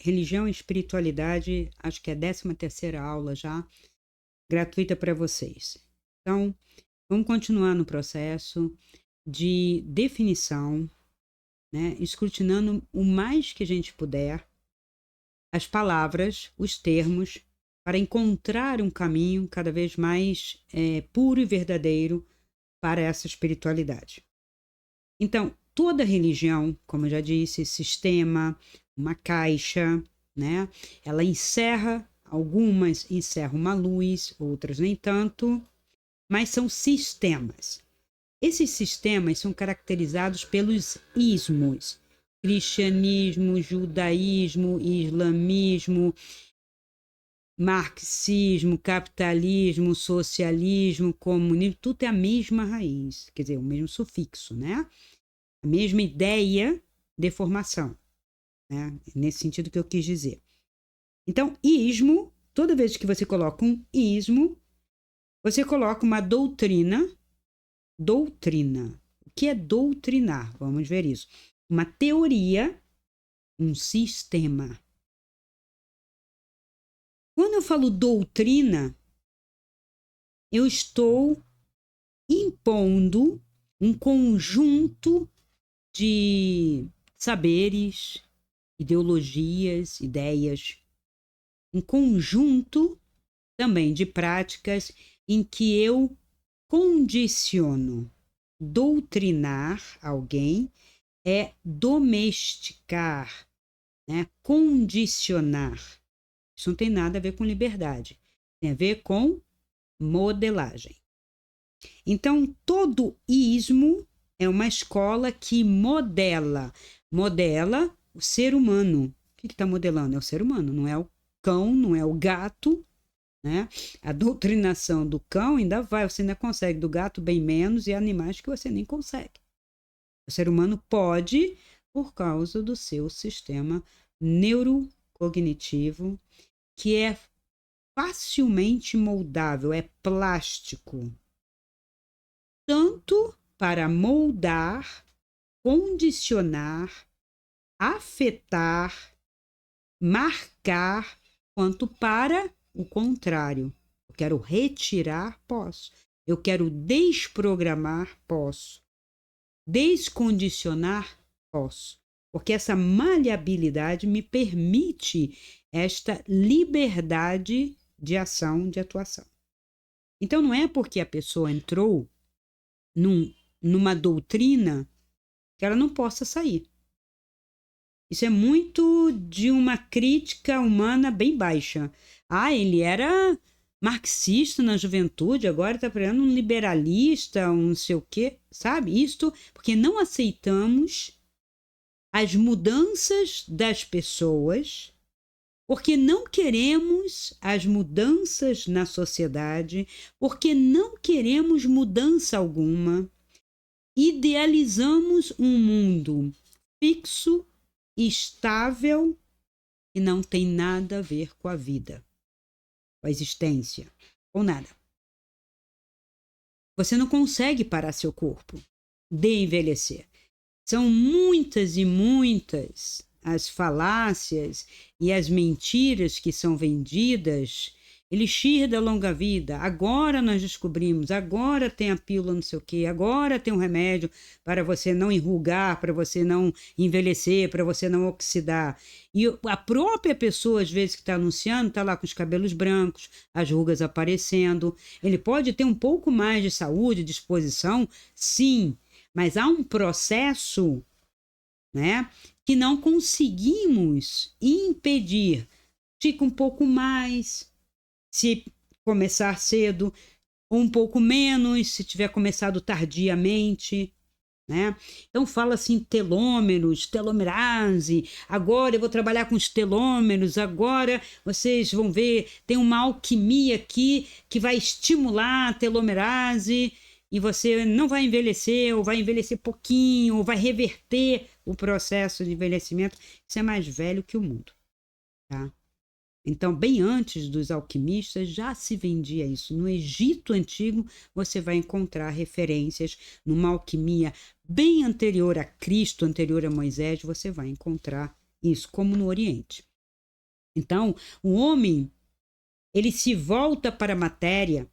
religião e espiritualidade, acho que é a 13ª aula já, gratuita para vocês. Então, vamos continuar no processo de definição, né? Escrutinando o mais que a gente puder as palavras, os termos, para encontrar um caminho cada vez mais puro e verdadeiro para essa espiritualidade. Então, toda religião, como eu já disse, sistema, uma caixa, né? Ela encerra, algumas encerram uma luz, outras nem tanto, mas são sistemas. Esses sistemas são caracterizados pelos ismos: cristianismo, judaísmo, islamismo, marxismo, capitalismo, socialismo, comunismo, tudo é a mesma raiz, quer dizer, o mesmo sufixo, né? A mesma ideia de formação, né? Nesse sentido que eu quis dizer. Então, ismo, toda vez que você coloca um ismo, você coloca uma doutrina. Doutrina. O que é doutrinar? Vamos ver isso. Uma teoria, um sistema. Quando eu falo doutrina, eu estou impondo um conjunto de saberes, ideologias, ideias, um conjunto também de práticas em que eu condiciono. Doutrinar alguém é domesticar, né? Condicionar. Isso não tem nada a ver com liberdade, tem a ver com modelagem. Então, todo ismo é uma escola que modela o ser humano. O que está modelando? É o ser humano, não é o cão, não é o gato, né? A doutrinação do cão você ainda consegue, do gato bem menos, e animais que você nem consegue. O ser humano pode, por causa do seu sistema neurocognitivo, que é facilmente moldável, é plástico, tanto para moldar, condicionar, afetar, marcar, quanto para o contrário. Eu quero retirar, posso. Eu quero desprogramar, posso. Descondicionar, posso. Porque essa maleabilidade me permite esta liberdade de ação, de atuação. Então, não é porque a pessoa entrou numa doutrina que ela não possa sair. Isso é muito de uma crítica humana bem baixa. Ele era marxista na juventude, agora está virando um liberalista, um não sei o quê, sabe? Isto porque não aceitamos as mudanças das pessoas, porque não queremos as mudanças na sociedade, porque não queremos mudança alguma. Idealizamos um mundo fixo, estável, e não tem nada a ver com a vida, com a existência, com nada. Você não consegue parar seu corpo de envelhecer. São muitas e muitas as falácias e as mentiras que são vendidas. Elixir da longa vida, agora nós descobrimos, agora tem a pílula não sei o quê, agora tem um remédio para você não enrugar, para você não envelhecer, para você não oxidar. E a própria pessoa, às vezes, que está anunciando, está lá com os cabelos brancos, as rugas aparecendo. Ele pode ter um pouco mais de saúde, disposição, sim, mas há um processo, né, que não conseguimos impedir. Fica um pouco mais, se começar cedo, ou um pouco menos, se tiver começado tardiamente, né? Então fala assim, telômeros, telomerase, agora eu vou trabalhar com os telômeros, agora vocês vão ver, tem uma alquimia aqui que vai estimular a telomerase e você não vai envelhecer, ou vai envelhecer pouquinho, ou vai reverter o processo de envelhecimento. Isso é mais velho que o mundo, tá? Então, bem antes dos alquimistas, já se vendia isso. No Egito Antigo, você vai encontrar referências numa alquimia bem anterior a Cristo, anterior a Moisés, você vai encontrar isso, como no Oriente. Então, o homem, ele se volta para a matéria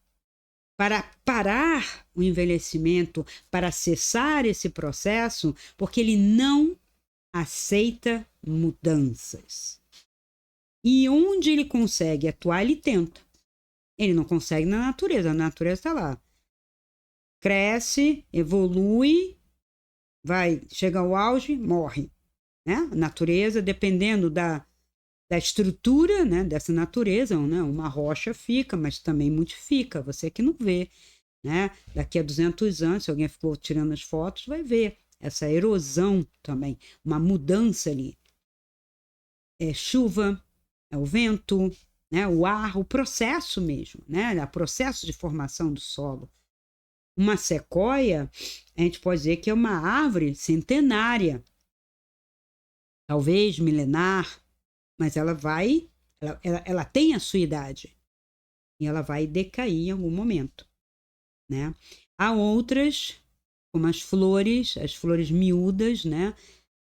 para parar o envelhecimento, para cessar esse processo, porque ele não aceita mudanças. E onde ele consegue atuar, ele tenta. Ele não consegue na natureza, a natureza está lá. Cresce, evolui, vai, chega ao auge, morre. Né? A natureza, dependendo da estrutura, né, dessa natureza, né? Uma rocha fica, mas também modifica, você que não vê. Né? Daqui a 200 anos, se alguém ficou tirando as fotos, vai ver essa erosão também, uma mudança ali. É chuva, é o vento, né? O ar, o processo mesmo, né? O processo de formação do solo. Uma sequoia, a gente pode dizer que é uma árvore centenária, talvez milenar, mas ela tem a sua idade e ela vai decair em algum momento, né? Há outras, como as flores miúdas, né?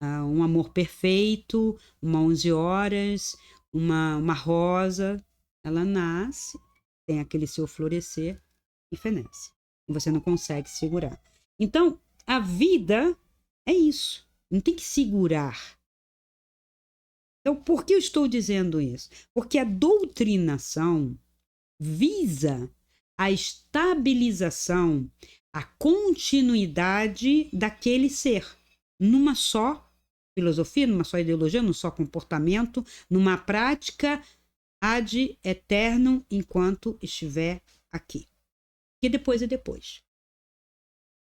Um amor perfeito, uma 11 horas, uma rosa, ela nasce, tem aquele seu florescer e fenece. E você não consegue segurar. Então, a vida é isso. Não tem que segurar. Então, por que eu estou dizendo isso? Porque a doutrinação visa a estabilização, a continuidade daquele ser, numa só filosofia, numa só ideologia, num só comportamento, numa prática ad eternum enquanto estiver aqui. Que depois é depois.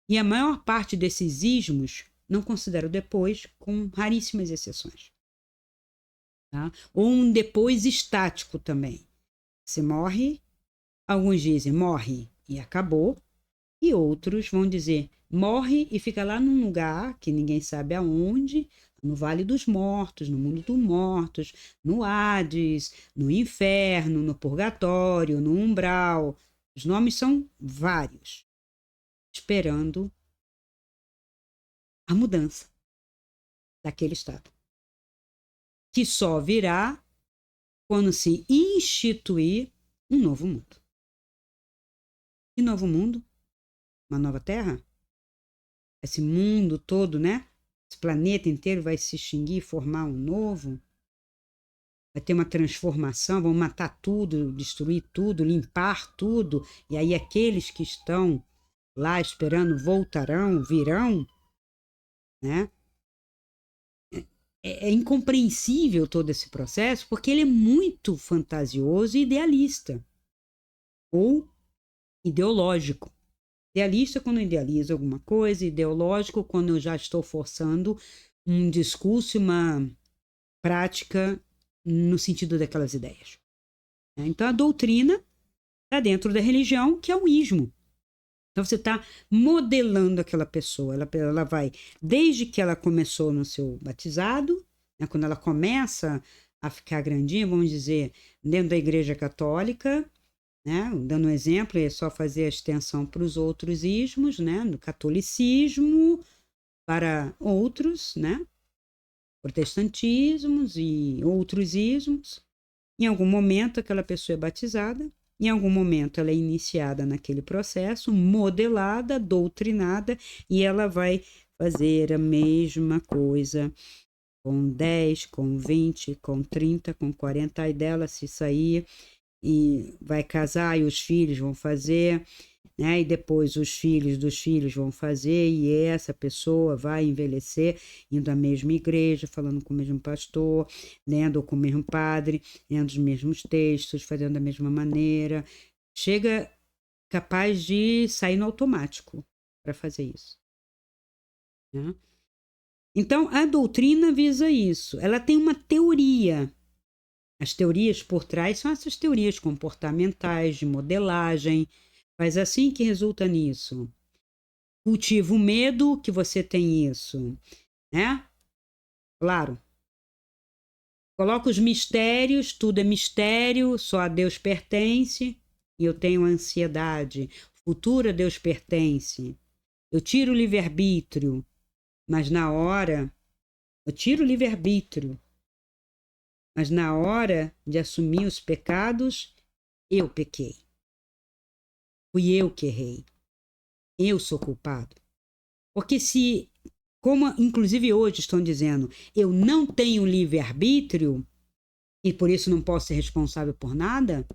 E a maior parte desses ismos não considera o depois, com raríssimas exceções. Tá? Ou um depois estático também. Você morre, alguns dizem morre e acabou, e outros vão dizer morre e fica lá num lugar que ninguém sabe aonde, no Vale dos Mortos, no Mundo dos Mortos, no Hades, no Inferno, no Purgatório, no Umbral. Os nomes são vários, esperando a mudança daquele estado, que só virá quando se instituir um novo mundo. Que novo mundo? Uma nova terra? Esse mundo todo, né? Esse planeta inteiro vai se extinguir e formar um novo? Vai ter uma transformação, vão matar tudo, destruir tudo, limpar tudo, e aí aqueles que estão lá esperando voltarão, virão, né? É incompreensível todo esse processo, porque ele é muito fantasioso e idealista, ou ideológico. Idealista quando eu idealizo alguma coisa, ideológico quando eu já estou forçando um discurso e uma prática no sentido daquelas ideias. Então a doutrina está dentro da religião, que é o ismo. Então você está modelando aquela pessoa. Ela vai, desde que ela começou no seu batizado, né, quando ela começa a ficar grandinha, vamos dizer, dentro da Igreja Católica, né, dando um exemplo, é só fazer a extensão para os outros ismos, né, do catolicismo para outros, né, protestantismos e outros ismos. Em algum momento aquela pessoa é batizada, em algum momento ela é iniciada naquele processo, modelada, doutrinada, e ela vai fazer a mesma coisa com 10, com 20, com 30, com 40, aí dela se sair e vai casar e os filhos vão fazer, né? E depois os filhos dos filhos vão fazer, e essa pessoa vai envelhecer indo à mesma igreja, falando com o mesmo pastor, lendo com o mesmo padre, lendo os mesmos textos, fazendo da mesma maneira. Chega capaz de sair no automático para fazer isso, né? Então, a doutrina visa isso. Ela tem uma teoria. As teorias por trás são essas teorias comportamentais, de modelagem. Mas assim que resulta nisso. Cultiva o medo que você tem isso, né? Claro. Coloca os mistérios, tudo é mistério, só a Deus pertence, e eu tenho ansiedade. Futuro a Deus pertence. Eu tiro o livre-arbítrio, mas na hora eu tiro o livre-arbítrio. Mas na hora de assumir os pecados, eu pequei. Fui eu que errei. Eu sou culpado. Porque se, como inclusive hoje estão dizendo, eu não tenho livre-arbítrio e por isso não posso ser responsável por nada,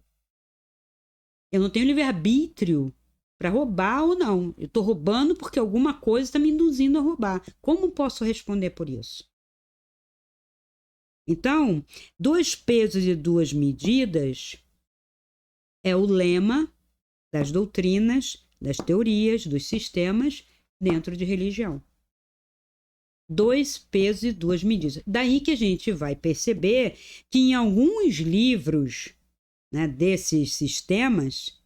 eu não tenho livre-arbítrio para roubar ou não. Eu estou roubando porque alguma coisa está me induzindo a roubar. Como posso responder por isso? Então, 2 pesos e 2 medidas é o lema das doutrinas, das teorias, dos sistemas dentro de religião. 2 pesos e 2 medidas. Daí que a gente vai perceber que em alguns livros, né, desses sistemas,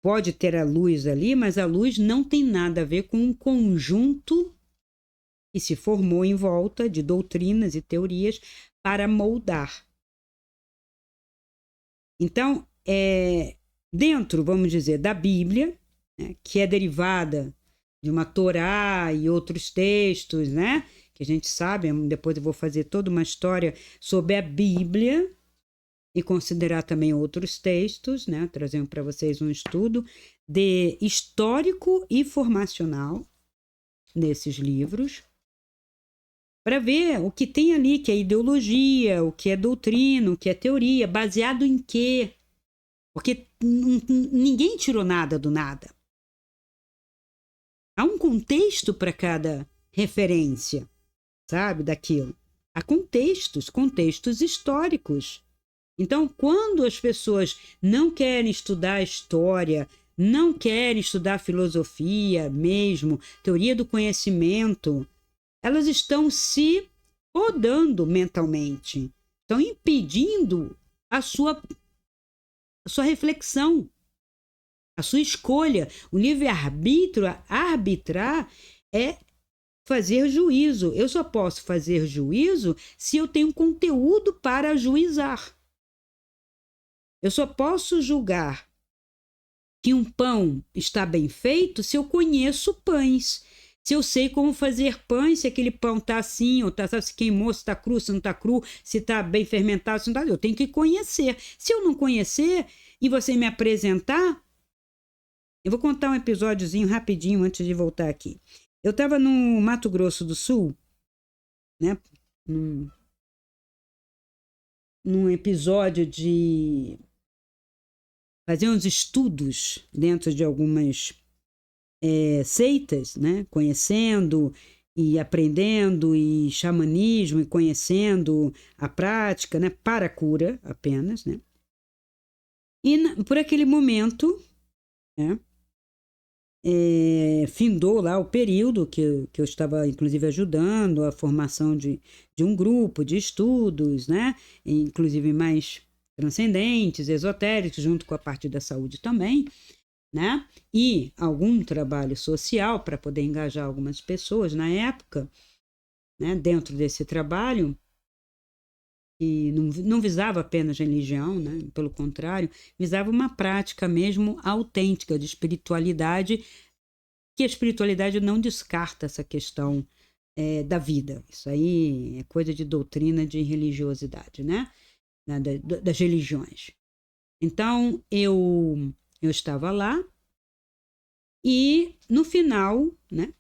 pode ter a luz ali, mas a luz não tem nada a ver com um conjunto que se formou em volta de doutrinas e teorias para moldar. Então, dentro, vamos dizer, da Bíblia, né, que é derivada de uma Torá e outros textos, né, que a gente sabe, depois eu vou fazer toda uma história sobre a Bíblia e considerar também outros textos, né, trazendo para vocês um estudo de histórico e formacional nesses livros, para ver o que tem ali, que é ideologia, o que é doutrina, o que é teoria, baseado em quê? Porque ninguém tirou nada do nada. Há um contexto para cada referência, sabe, daquilo. Há contextos históricos. Então, quando as pessoas não querem estudar história, não querem estudar filosofia mesmo, teoria do conhecimento, elas estão se podando mentalmente, estão impedindo a sua reflexão, a sua escolha. O livre-arbítrio, arbitrar, é fazer juízo. Eu só posso fazer juízo se eu tenho conteúdo para juizar. Eu só posso julgar que um pão está bem feito se eu conheço pães. Se eu sei como fazer pães, se aquele pão está assim, ou tá, se queimou, se está cru, se não está cru, se está bem fermentado, se não está. Eu tenho que conhecer. Se eu não conhecer e você me apresentar, eu vou contar um episódiozinho rapidinho antes de voltar aqui. Eu estava no Mato Grosso do Sul, né? Num episódio de fazer uns estudos dentro de algumas seitas, né? Conhecendo e aprendendo, e xamanismo, e conhecendo a prática, né? Para a cura apenas, né? E por aquele momento, né? Findou lá o período que eu estava, inclusive, ajudando a formação de um grupo de estudos, né? Inclusive mais transcendentes, esotéricos, junto com a parte da saúde também, né? E algum trabalho social para poder engajar algumas pessoas na época, né? Dentro desse trabalho, e não visava apenas religião, né? Pelo contrário, visava uma prática mesmo autêntica de espiritualidade, que a espiritualidade não descarta essa questão da vida. Isso aí é coisa de doutrina de religiosidade, né? Das religiões. Então, eu estava lá e, no final, né?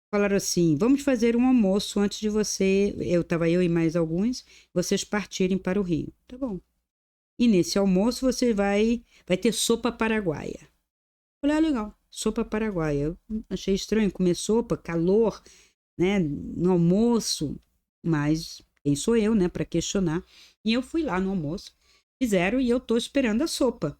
Falaram assim, vamos fazer um almoço antes de você, estava eu e mais alguns, vocês partirem para o Rio. Tá bom. E nesse almoço você vai ter sopa paraguaia. Falei, legal, sopa paraguaia. Eu achei estranho comer sopa, calor, né, no almoço, mas quem sou eu, né, para questionar. E eu fui lá no almoço, fizeram e eu tô esperando a sopa.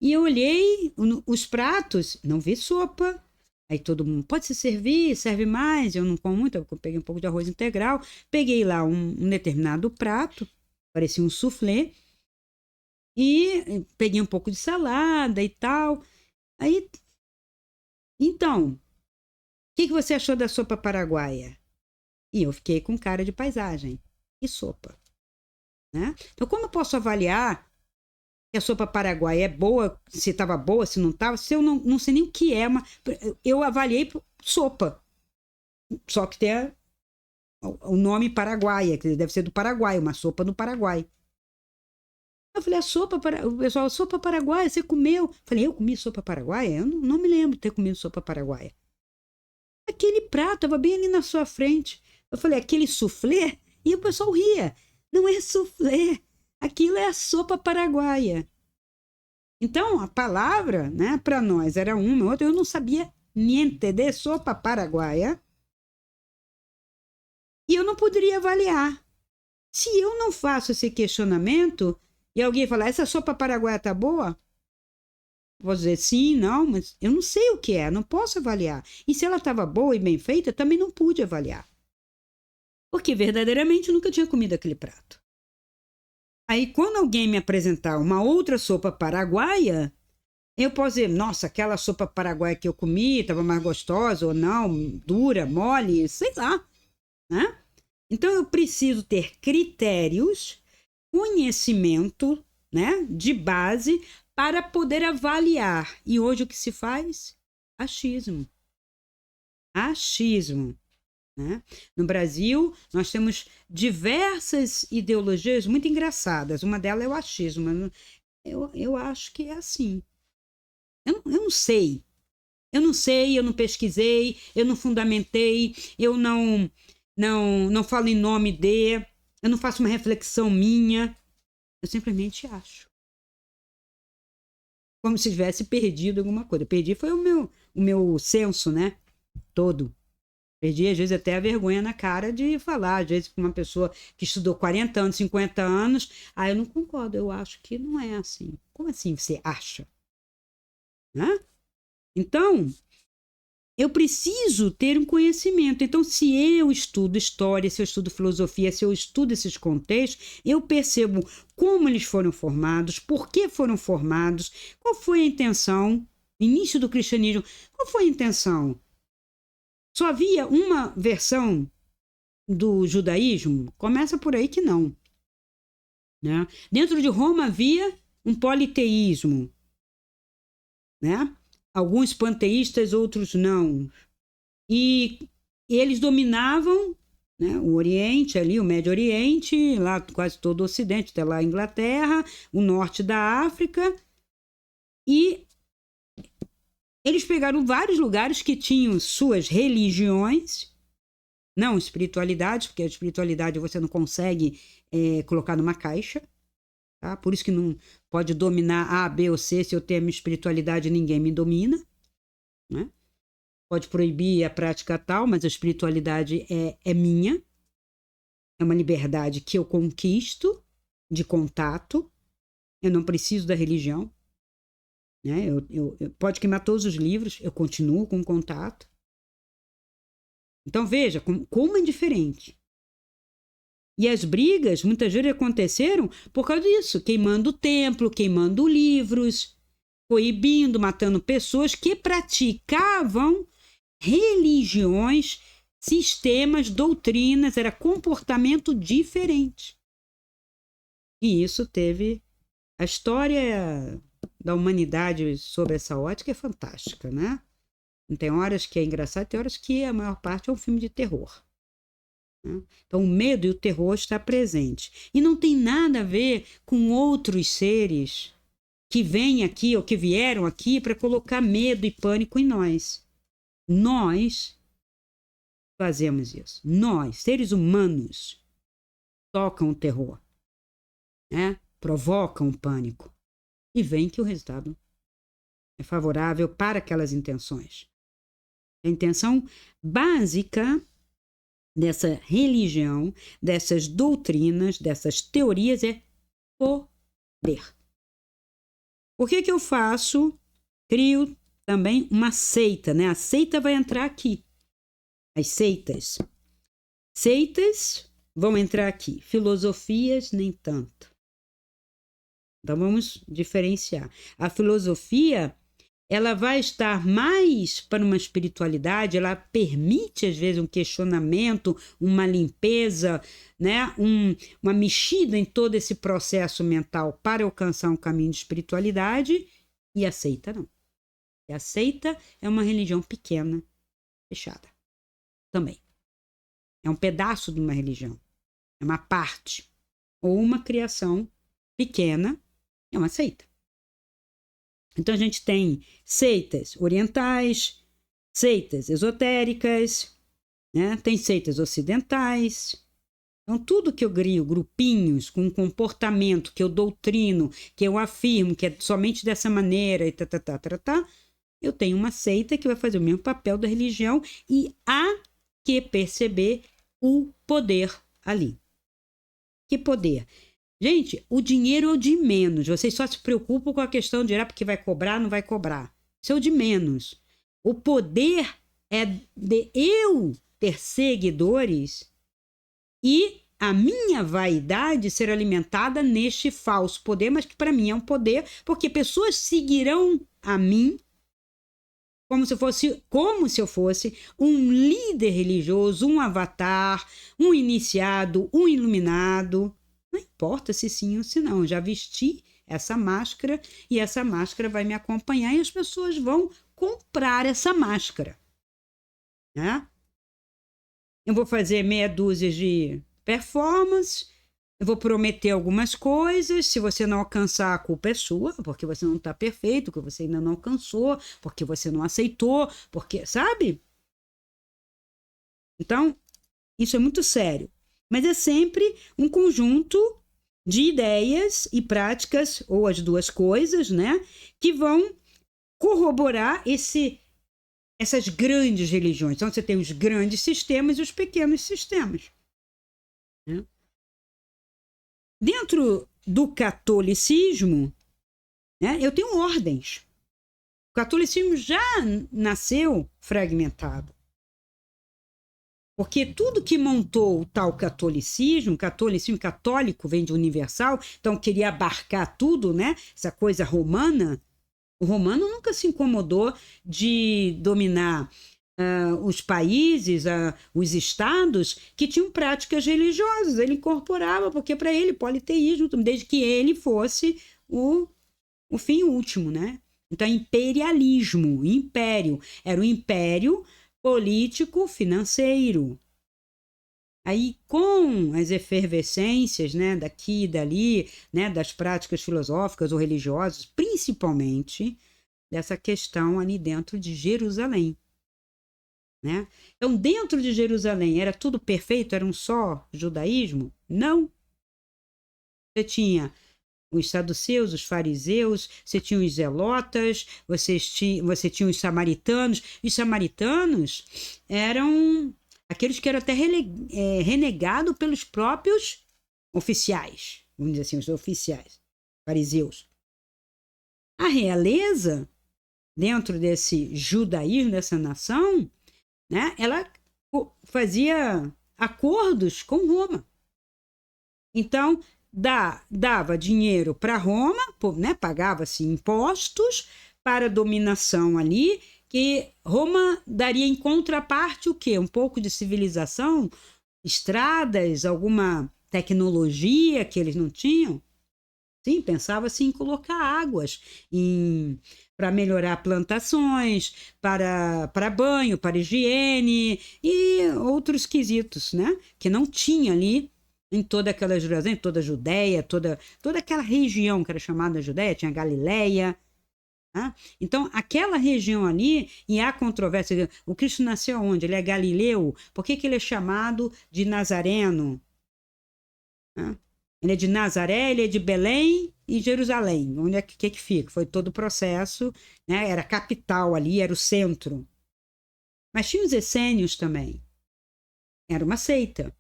E eu olhei os pratos, não vi sopa. Aí todo mundo, pode se servir, serve mais. Eu não como muito, eu peguei um pouco de arroz integral. Peguei lá um determinado prato, parecia um soufflé. E peguei um pouco de salada e tal. Aí, então, o que você achou da sopa paraguaia? E eu fiquei com cara de paisagem. E sopa, né? Então, como eu posso avaliar se a sopa paraguaia é boa, se estava boa, se não estava, se eu não sei nem o que é, mas eu avaliei sopa. Só que tem o nome paraguaia, que deve ser do Paraguai, uma sopa do Paraguai. Eu falei, o pessoal, sopa paraguaia, você comeu? Eu falei, eu comi sopa paraguaia? Eu não me lembro de ter comido sopa paraguaia. Aquele prato estava bem ali na sua frente. Eu falei, aquele soufflé? E o pessoal ria. Não é soufflé, aquilo é a sopa paraguaia. Então, a palavra, né, para nós era uma, outra, eu não sabia niente de sopa paraguaia. E eu não poderia avaliar. Se eu não faço esse questionamento e alguém falar, essa sopa paraguaia tá boa? Vou dizer sim, não, mas eu não sei o que é, não posso avaliar. E se ela estava boa e bem feita, também não pude avaliar. Porque verdadeiramente eu nunca tinha comido aquele prato. Aí, quando alguém me apresentar uma outra sopa paraguaia, eu posso dizer, nossa, aquela sopa paraguaia que eu comi estava mais gostosa ou não, dura, mole, sei lá, né? Então, eu preciso ter critérios, conhecimento, né, de base para poder avaliar. E hoje o que se faz? Achismo. Achismo. Né? No Brasil, nós temos diversas ideologias muito engraçadas. Uma delas é o achismo. Eu acho que é assim. Eu não sei. Eu não sei, eu não pesquisei, eu não fundamentei, eu não falo em nome de, eu não faço uma reflexão minha. Eu simplesmente acho. Como se tivesse perdido alguma coisa. Perdi foi o meu senso, né? Todo. Perdi, às vezes, até a vergonha na cara de falar. Às vezes, com uma pessoa que estudou 40 anos, 50 anos, eu não concordo, eu acho que não é assim. Como assim você acha? Né? Então, eu preciso ter um conhecimento. Então, se eu estudo história, se eu estudo filosofia, se eu estudo esses contextos, eu percebo como eles foram formados, por que foram formados, qual foi a intenção, início do cristianismo, qual foi a intenção? Só havia uma versão do judaísmo? Começa por aí que não. Né? Dentro de Roma havia um politeísmo. Né? Alguns panteístas, outros não. E eles dominavam, né, o Oriente, ali, o Médio Oriente, lá quase todo o Ocidente, até lá a Inglaterra, o norte da África. E eles pegaram vários lugares que tinham suas religiões, não espiritualidade, porque a espiritualidade você não consegue colocar numa caixa. Tá? Por isso que não pode dominar A, B ou C. Se eu tenho a minha espiritualidade, ninguém me domina. Né? Pode proibir a prática tal, mas a espiritualidade é minha. É uma liberdade que eu conquisto de contato. Eu não preciso da religião. Né? Pode queimar todos os livros, eu continuo com contato. Então veja como é diferente. E as brigas muitas vezes aconteceram por causa disso, queimando o templo, queimando livros, proibindo, matando pessoas que praticavam religiões, sistemas, doutrinas, era comportamento diferente. E isso teve a história da humanidade sobre essa ótica é fantástica, né? Tem horas que é engraçado, tem horas que a maior parte é um filme de terror. Então, o medo e o terror está presente. E não tem nada a ver com outros seres que vêm aqui ou que vieram aqui para colocar medo e pânico em nós. Nós fazemos isso. Nós, seres humanos, tocam o terror, né? Provocam o pânico. E vem que o resultado é favorável para aquelas intenções. A intenção básica dessa religião, dessas doutrinas, dessas teorias é poder. Por que eu faço? Crio também uma seita, né? A seita vai entrar aqui. As seitas. Seitas vão entrar aqui. Filosofias, nem tanto. Então, vamos diferenciar. A filosofia, ela vai estar mais para uma espiritualidade, ela permite, às vezes, um questionamento, uma limpeza, né? Uma mexida em todo esse processo mental para alcançar um caminho de espiritualidade, e a seita não. E a seita é uma religião pequena, fechada, também. É um pedaço de uma religião. É uma parte. Ou uma criação pequena, é uma seita. Então a gente tem seitas orientais, seitas esotéricas, né? Tem seitas ocidentais. Então tudo que eu crio, grupinhos com um comportamento que eu doutrino, que eu afirmo que é somente dessa maneira e eu tenho uma seita que vai fazer o mesmo papel da religião e há que perceber o poder ali. Que poder? Gente, o dinheiro é o de menos. Vocês só se preocupam com a questão de porque vai cobrar, não vai cobrar. Isso é o de menos. O poder é de eu ter seguidores e a minha vaidade ser alimentada neste falso poder, mas que para mim é um poder, porque pessoas seguirão a mim como se eu fosse um líder religioso, um avatar, um iniciado, um iluminado. Não importa se sim ou se não, já vesti essa máscara e essa máscara vai me acompanhar e as pessoas vão comprar essa máscara, né? Eu vou fazer meia dúzia de performance, eu vou prometer algumas coisas, se você não alcançar, a culpa é sua, porque você não está perfeito, porque você ainda não alcançou, porque você não aceitou, porque, sabe? Então, isso é muito sério. Mas é sempre um conjunto de ideias e práticas, ou as duas coisas, né? Que vão corroborar essas grandes religiões. Então, você tem os grandes sistemas e os pequenos sistemas, né? Dentro do catolicismo, né, eu tenho ordens. O catolicismo já nasceu fragmentado. Porque tudo que montou o tal catolicismo católico vem de universal, então queria abarcar tudo, né? Essa coisa romana. O romano nunca se incomodou de dominar os países, os estados que tinham práticas religiosas. Ele incorporava, porque para ele, politeísmo, desde que ele fosse o fim último, né? Então, imperialismo, império. Era o império político financeiro. Aí, com as efervescências, né, daqui e dali, né, das práticas filosóficas ou religiosas, principalmente dessa questão ali dentro de Jerusalém, né? Então, dentro de Jerusalém, era tudo perfeito? Era um só judaísmo? Não. Você tinha os saduceus, os fariseus, você tinha os zelotas, você tinha os samaritanos. Os samaritanos eram aqueles que eram até renegados pelos próprios oficiais, vamos dizer assim, os oficiais, fariseus. A realeza, dentro desse judaísmo, dessa nação, né, ela fazia acordos com Roma. Então, dava dinheiro para Roma, né, pagava-se impostos para a dominação ali, que Roma daria em contraparte o quê? Um pouco de civilização, estradas, alguma tecnologia que eles não tinham. Sim, pensava-se em colocar águas para melhorar plantações, para banho, para higiene e outros quesitos, né? Que não tinha ali em toda aquela Jerusalém, toda a Judéia, toda aquela região que era chamada Judéia, tinha Galileia. Né? Então, aquela região ali, e há controvérsia, o Cristo nasceu onde? Ele é galileu? Por que ele é chamado de Nazareno? Né? Ele é de Nazaré, ele é de Belém e Jerusalém. Onde é que fica? Foi todo o processo, né? Era a capital ali, era o centro. Mas tinha os essênios também. Era uma seita.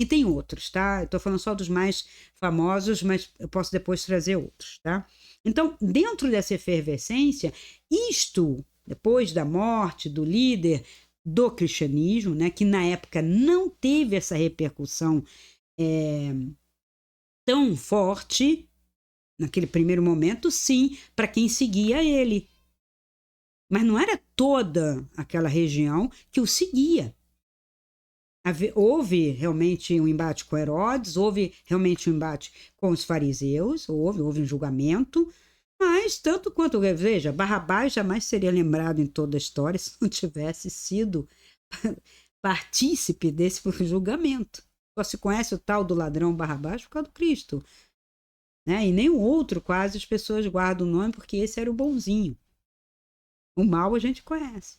E tem outros, tá? Eu tô falando só dos mais famosos, mas eu posso depois trazer outros, tá? Então, dentro dessa efervescência, isto, depois da morte do líder do cristianismo, né? Que na época não teve essa repercussão tão forte, naquele primeiro momento, sim, para quem seguia ele. Mas não era toda aquela região que o seguia. Houve realmente um embate com Herodes, houve realmente um embate com os fariseus, houve um julgamento, mas tanto quanto, veja, Barrabás jamais seria lembrado em toda a história se não tivesse sido partícipe desse julgamento. Só se conhece o tal do ladrão Barrabás por causa do Cristo, né? E nem o outro quase as pessoas guardam o nome, porque esse era o bonzinho. O mal a gente conhece.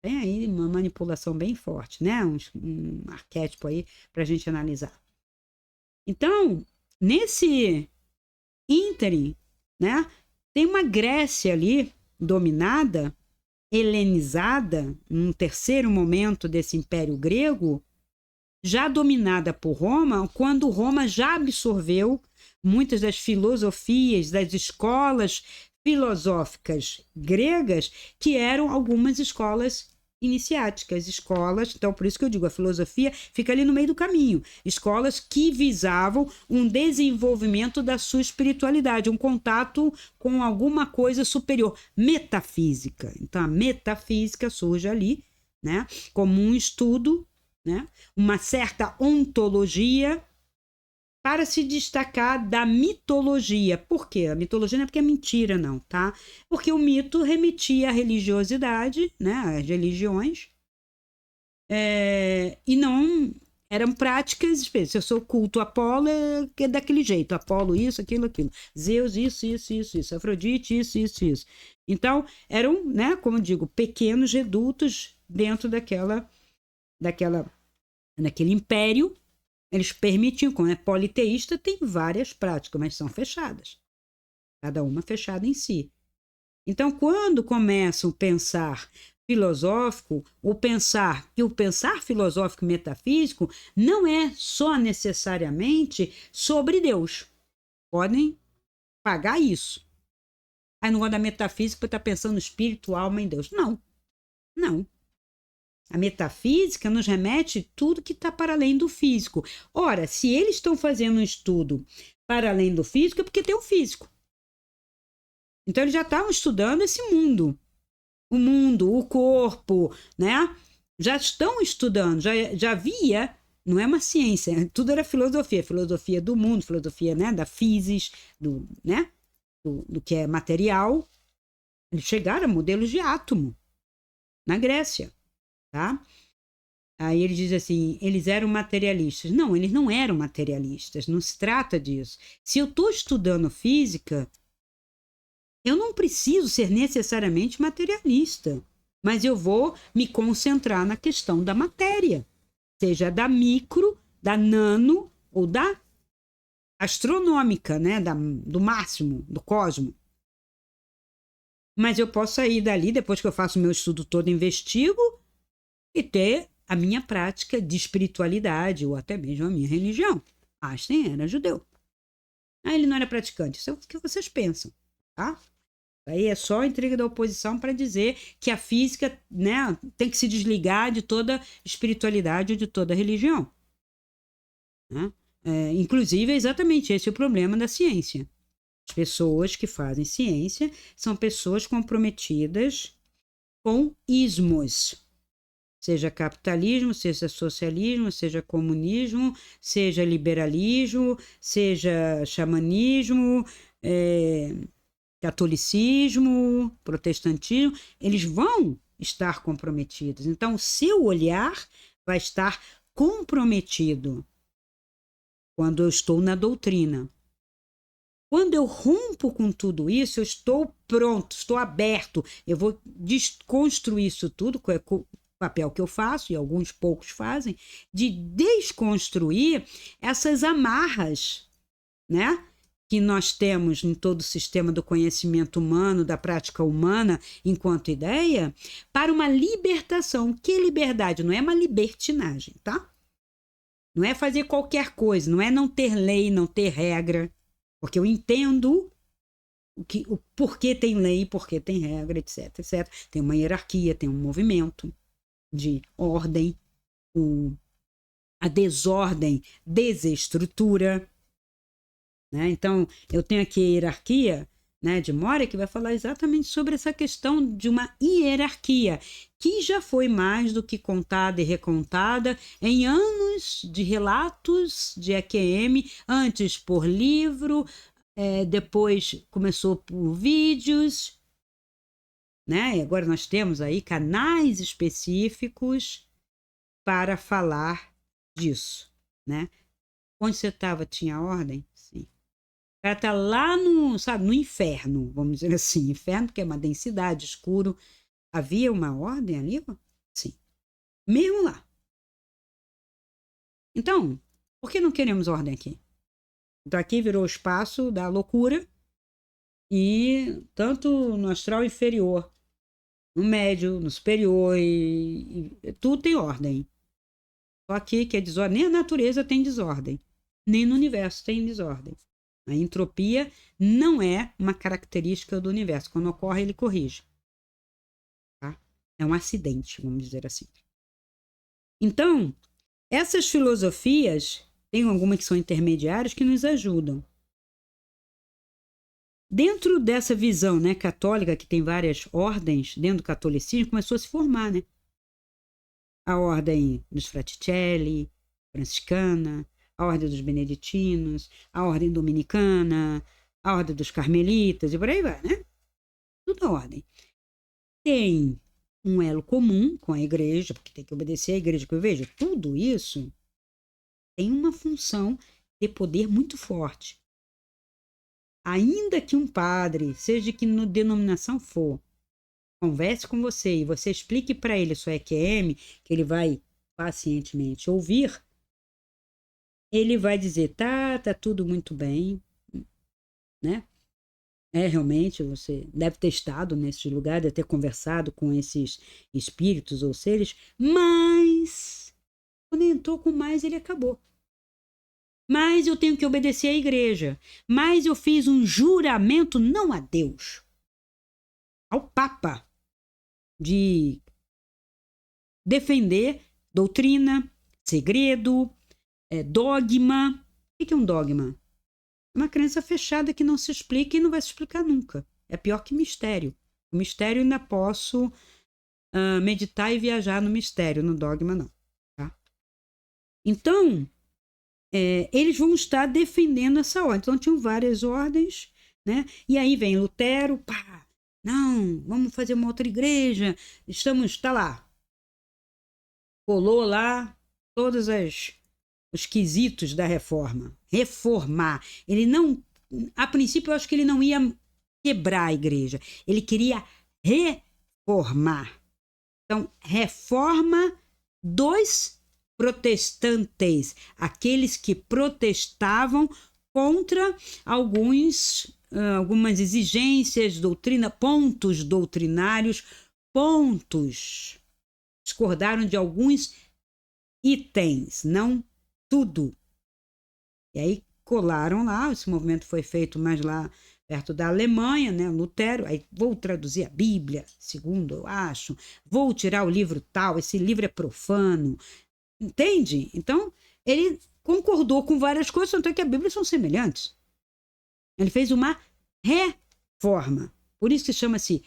Tem aí uma manipulação bem forte, né? Um arquétipo aí para a gente analisar. Então, nesse ínterim, né? Tem uma Grécia ali dominada, helenizada, num terceiro momento desse Império Grego, já dominada por Roma, quando Roma já absorveu muitas das filosofias, das escolas filosóficas gregas, que eram algumas escolas iniciáticas, escolas, então por isso que eu digo, a filosofia fica ali no meio do caminho, escolas que visavam um desenvolvimento da sua espiritualidade, um contato com alguma coisa superior, metafísica. Então a metafísica surge ali, né, como um estudo, né, uma certa ontologia para se destacar da mitologia. Por quê? A mitologia não é porque é mentira, não, tá? Porque o mito remetia à religiosidade, né, às religiões, e não eram práticas. Se eu sou culto a Apolo, é daquele jeito. Apolo isso, aquilo. Zeus isso. Afrodite isso. Então, eram, né, como eu digo, pequenos redutos dentro daquele império. Eles permitiam, como é politeísta, tem várias práticas, mas são fechadas. Cada uma fechada em si. Então, quando começam a pensar filosófico, o pensar filosófico e metafísico não é só necessariamente sobre Deus. Podem pagar isso. Aí no negócio da metafísica está pensando no espírito, alma em Deus. Não. A metafísica nos remete tudo que está para além do físico. Ora, se eles estão fazendo um estudo para além do físico, é porque tem o físico. Então, eles já estavam estudando esse mundo. O mundo, o corpo, né? Já estão estudando, já havia, não é uma ciência, tudo era filosofia do mundo, filosofia, né, da physis, né, do que é material. Eles chegaram a modelos de átomo na Grécia. Tá? Aí ele diz assim, eles eram materialistas. Não, eles não eram materialistas, não se trata disso. Se eu estou estudando física, eu não preciso ser necessariamente materialista, mas eu vou me concentrar na questão da matéria, seja da micro, da nano ou da astronômica, né? Do máximo, do cosmo. Mas eu posso sair dali, depois que eu faço o meu estudo todo, investigo, e ter a minha prática de espiritualidade, ou até mesmo a minha religião. Einstein era judeu. Ele não era praticante. Isso é o que vocês pensam, tá? Aí é só a intriga da oposição para dizer que a física, né, tem que se desligar de toda espiritualidade ou de toda religião. Né? Inclusive, é exatamente esse o problema da ciência. As pessoas que fazem ciência são pessoas comprometidas com ismos. Seja capitalismo, seja socialismo, seja comunismo, seja liberalismo, seja xamanismo, catolicismo, protestantismo, eles vão estar comprometidos. Então, o seu olhar vai estar comprometido quando eu estou na doutrina. Quando eu rompo com tudo isso, eu estou pronto, estou aberto, eu vou desconstruir isso tudo, papel que eu faço, e alguns poucos fazem, de desconstruir essas amarras, né, que nós temos em todo o sistema do conhecimento humano, da prática humana enquanto ideia, para uma libertação. Que liberdade? Não é uma libertinagem, tá? Não é fazer qualquer coisa, não é não ter lei, não ter regra, porque eu entendo o porquê tem lei, porquê tem regra, etc, etc. Tem uma hierarquia, tem um movimento de ordem, a desordem desestrutura, né? Então, eu tenho aqui a hierarquia, né, de Moria, que vai falar exatamente sobre essa questão de uma hierarquia, que já foi mais do que contada e recontada em anos de relatos de EQM, antes por livro, depois começou por vídeos, né? E agora nós temos aí canais específicos para falar disso, né? Onde você estava tinha ordem? Sim. O cara tá lá no, sabe, no inferno, vamos dizer assim. Inferno, que é uma densidade, escuro. Havia uma ordem ali? Sim. Mesmo lá. Então, por que não queremos ordem aqui? Então aqui virou o espaço da loucura e tanto no astral inferior, no médio, no superior, e tudo tem ordem. Só aqui que é desordem, nem a natureza tem desordem, nem no universo tem desordem. A entropia não é uma característica do universo. Quando ocorre, ele corrige. Tá? É um acidente, vamos dizer assim. Então, essas filosofias, tem algumas que são intermediárias que nos ajudam. Dentro dessa visão, né, católica, que tem várias ordens, dentro do catolicismo, começou a se formar, né? A ordem dos Fraticelli, franciscana, a ordem dos beneditinos, a ordem dominicana, a ordem dos carmelitas e por aí vai, né? Tudo ordem. Tem um elo comum com a igreja, porque tem que obedecer à igreja que eu vejo. Tudo isso tem uma função de poder muito forte. Ainda que um padre, seja que no denominação for, converse com você e você explique para ele sua EQM, que ele vai pacientemente ouvir, ele vai dizer, tá tudo muito bem, né? Realmente, você deve ter estado nesse lugar, deve ter conversado com esses espíritos ou seres, mas quando entrou com mais, ele acabou. Mas eu tenho que obedecer à igreja. Mas eu fiz um juramento não a Deus, ao Papa, de defender doutrina, segredo, dogma. O que é um dogma? É uma crença fechada que não se explica e não vai se explicar nunca. É pior que mistério. O mistério ainda posso meditar e viajar no mistério, no dogma não. Tá? Então, eles vão estar defendendo essa ordem. Então, tinham várias ordens, né? E aí vem Lutero, pá, não, vamos fazer uma outra igreja, está lá. Colou lá todos os quesitos da reforma. Reformar. Ele não, a princípio, eu acho que ele não ia quebrar a igreja. Ele queria reformar. Então, reforma dos protestantes, aqueles que protestavam contra algumas exigências, pontos doutrinários, discordaram de alguns itens, não tudo. E aí colaram lá, esse movimento foi feito mais lá perto da Alemanha, né, Lutero, aí vou traduzir a Bíblia, segundo eu acho, vou tirar o livro tal, esse livro é profano, entende? Então, ele concordou com várias coisas, tanto é que a Bíblia são semelhantes. Ele fez uma reforma, por isso que chama-se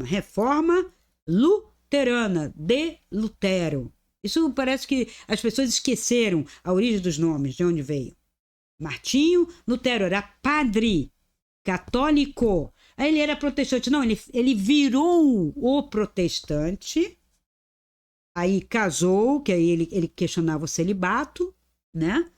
reforma luterana, de Lutero. Isso parece que as pessoas esqueceram a origem dos nomes, de onde veio. Martinho Lutero era padre católico. Aí ele era protestante. Não, ele virou o protestante. Aí casou, que aí ele questionava o celibato, né?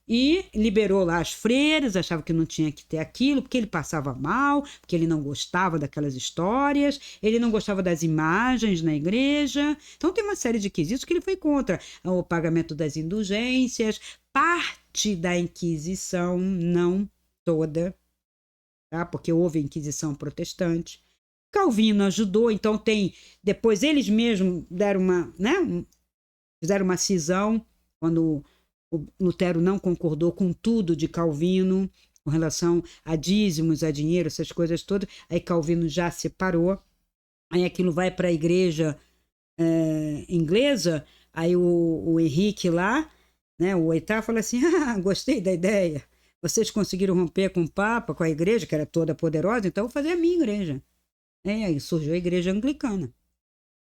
E liberou lá as freiras, achava que não tinha que ter aquilo, porque ele passava mal, porque ele não gostava daquelas histórias, ele não gostava das imagens na igreja. Então tem uma série de quesitos que ele foi contra. O pagamento das indulgências, parte da Inquisição, não toda, tá? Porque houve a Inquisição protestante. Calvino ajudou, então depois eles mesmos deram fizeram uma cisão, quando o Lutero não concordou com tudo de Calvino, com relação a dízimos, a dinheiro, essas coisas todas. Aí Calvino já separou. Aí aquilo vai para a igreja inglesa. Aí o Henrique lá, né, o oitavo, fala assim, gostei da ideia. Vocês conseguiram romper com o Papa, com a igreja, que era toda poderosa, então eu vou fazer a minha igreja. Aí surgiu a igreja anglicana.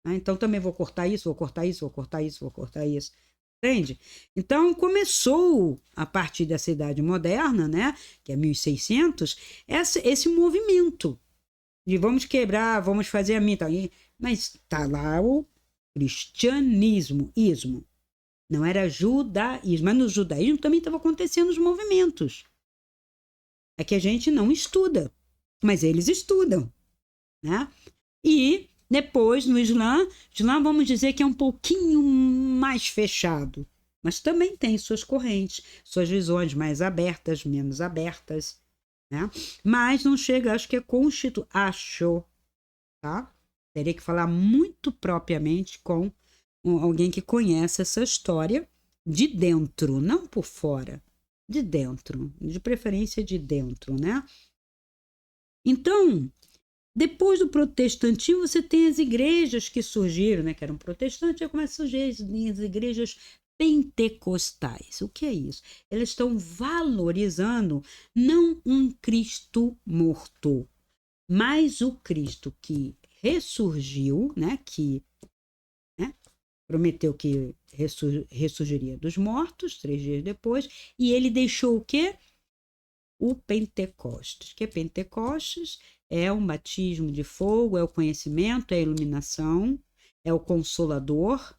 Então também vou cortar isso, vou cortar isso, vou cortar isso, vou cortar isso. Entende? Então começou, a partir dessa idade moderna, né, que é 1600, esse movimento de vamos quebrar, vamos fazer a minha. Mas tá lá Cristianismo, ismo. Não era judaísmo, mas no judaísmo também estavam acontecendo os movimentos. É que a gente não estuda, mas eles estudam, né? E depois, no Islã, vamos dizer que é um pouquinho mais fechado, mas também tem suas correntes, suas visões mais abertas, menos abertas, né? Mas não chega, acho que é acho, tá? Teria que falar muito propriamente com alguém que conhece essa história de dentro, não por fora, de dentro, de preferência de dentro, né? Então, depois do protestantismo, você tem as igrejas que surgiram, né? Que eram protestantes, aí começa a surgir as igrejas pentecostais. O que é isso? Elas estão valorizando não um Cristo morto, mas o Cristo que ressurgiu, né? Que prometeu que ressurgiria dos mortos 3 dias depois, e ele deixou o quê? O Pentecostes. Que é Pentecostes? É um batismo de fogo, é o conhecimento, é a iluminação, é o Consolador.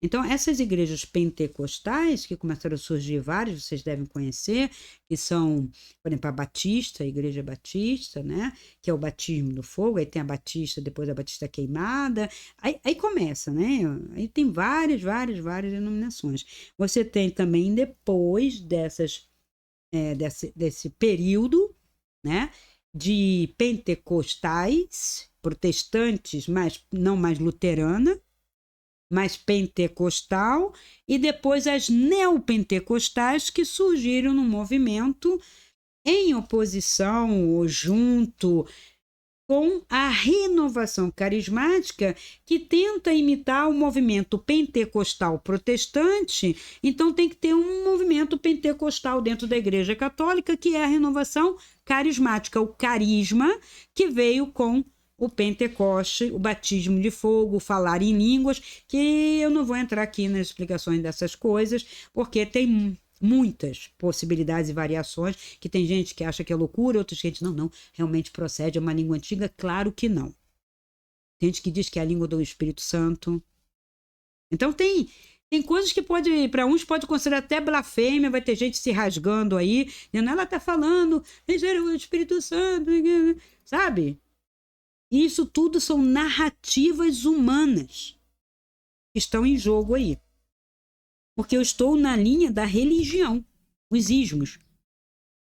Então, essas igrejas pentecostais, que começaram a surgir várias, vocês devem conhecer, que são, por exemplo, a Batista, a Igreja Batista, né? Que é o batismo do fogo, aí tem a Batista, depois a Batista queimada, aí começa, né? Aí tem várias denominações. Você tem também, depois desse período, né? De pentecostais, protestantes, mas não mais luterana, mais pentecostal, e depois as neopentecostais que surgiram no movimento em oposição ou junto com a renovação carismática que tenta imitar o movimento pentecostal protestante. Então tem que ter um movimento pentecostal dentro da Igreja Católica, que é a renovação carismática, o carisma que veio com o Pentecoste, o batismo de fogo, falar em línguas, que eu não vou entrar aqui nas explicações dessas coisas, porque tem muitas possibilidades e variações, que tem gente que acha que é loucura, outra gente, não, realmente procede, é uma língua antiga, claro que não. Tem gente que diz que é a língua do Espírito Santo. Então tem coisas que para uns pode considerar até blasfêmia, vai ter gente se rasgando aí, dizendo, ela está falando, o Espírito Santo, sabe? Isso tudo são narrativas humanas que estão em jogo aí. Porque eu estou na linha da religião, os ismos,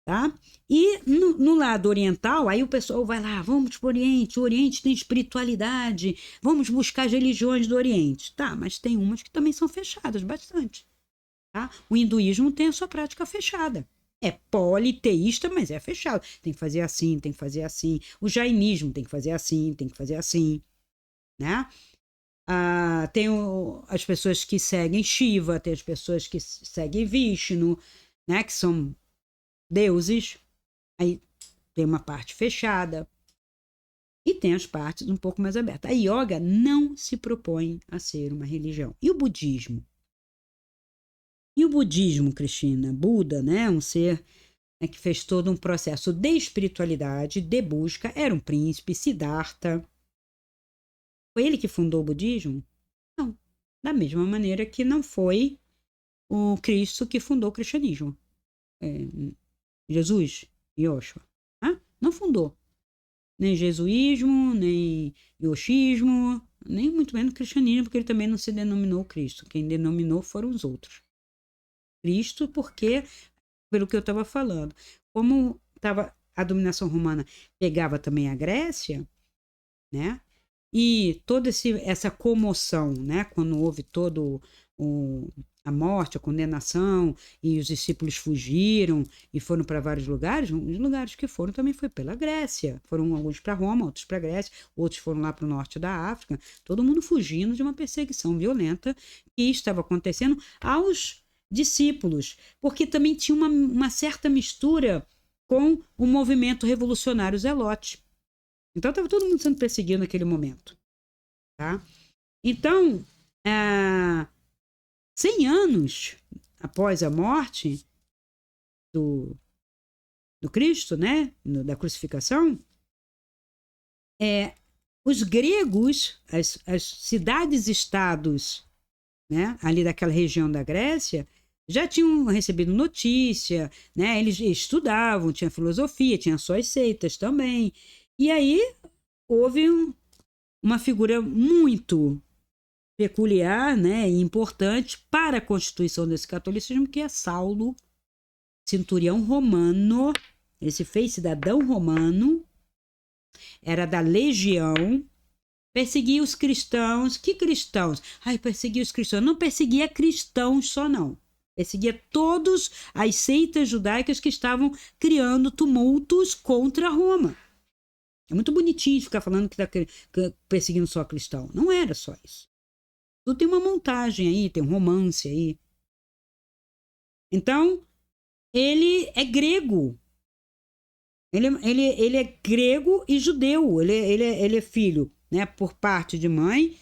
tá? E no lado oriental, aí o pessoal vai lá, vamos para o Oriente tem espiritualidade, vamos buscar as religiões do Oriente. Tá, mas tem umas que também são fechadas, bastante. Tá? O hinduísmo tem a sua prática fechada. É politeísta, mas é fechado. Tem que fazer assim, tem que fazer assim. O jainismo tem que fazer assim, tem que fazer assim, né? Tem as pessoas que seguem Shiva, tem as pessoas que seguem Vishnu, né? Que são deuses. Aí tem uma parte fechada e tem as partes um pouco mais abertas. A yoga não se propõe a ser uma religião. E o budismo? Cristina, Buda, né, um ser, né, que fez todo um processo de espiritualidade, de busca, era um príncipe, Siddhartha. Foi ele que fundou o budismo? Não. Da mesma maneira que não foi o Cristo que fundou o cristianismo. Jesus, Yoshua. Não fundou. Nem jesuísmo, nem yoshismo, nem muito menos o cristianismo, porque ele também não se denominou Cristo. Quem denominou foram os outros. Cristo, porque, pelo que eu estava falando, como a dominação romana pegava também a Grécia, né? E toda essa comoção, né? Quando houve todo a morte, a condenação, e os discípulos fugiram e foram para vários lugares, os lugares que foram também foi pela Grécia. Foram alguns para Roma, outros para Grécia, outros foram lá para o norte da África, todo mundo fugindo de uma perseguição violenta que estava acontecendo aos discípulos, porque também tinha uma certa mistura com o movimento revolucionário Zelote. Então estava todo mundo sendo perseguido naquele momento. Tá? Então, 100 anos após a morte do Cristo, né? Da crucificação, Os gregos, as cidades-estados, né, ali daquela região da Grécia, já tinham recebido notícia, né? Eles estudavam, tinha filosofia, tinha suas seitas também. E aí houve uma figura muito peculiar, né, e importante para a constituição desse catolicismo, que é Saulo, centurião romano. Ele se fez cidadão romano, era da legião, perseguia os cristãos. Que cristãos? Ai, perseguia os cristãos. Não perseguia cristãos só, não. Perseguia todas as seitas judaicas que estavam criando tumultos contra Roma. É muito bonitinho ficar falando que está perseguindo só cristão. Não era só isso. Tudo tem uma montagem aí, tem um romance aí. Então, ele é grego. Ele é grego e judeu. Ele é filho, né, por parte de mãe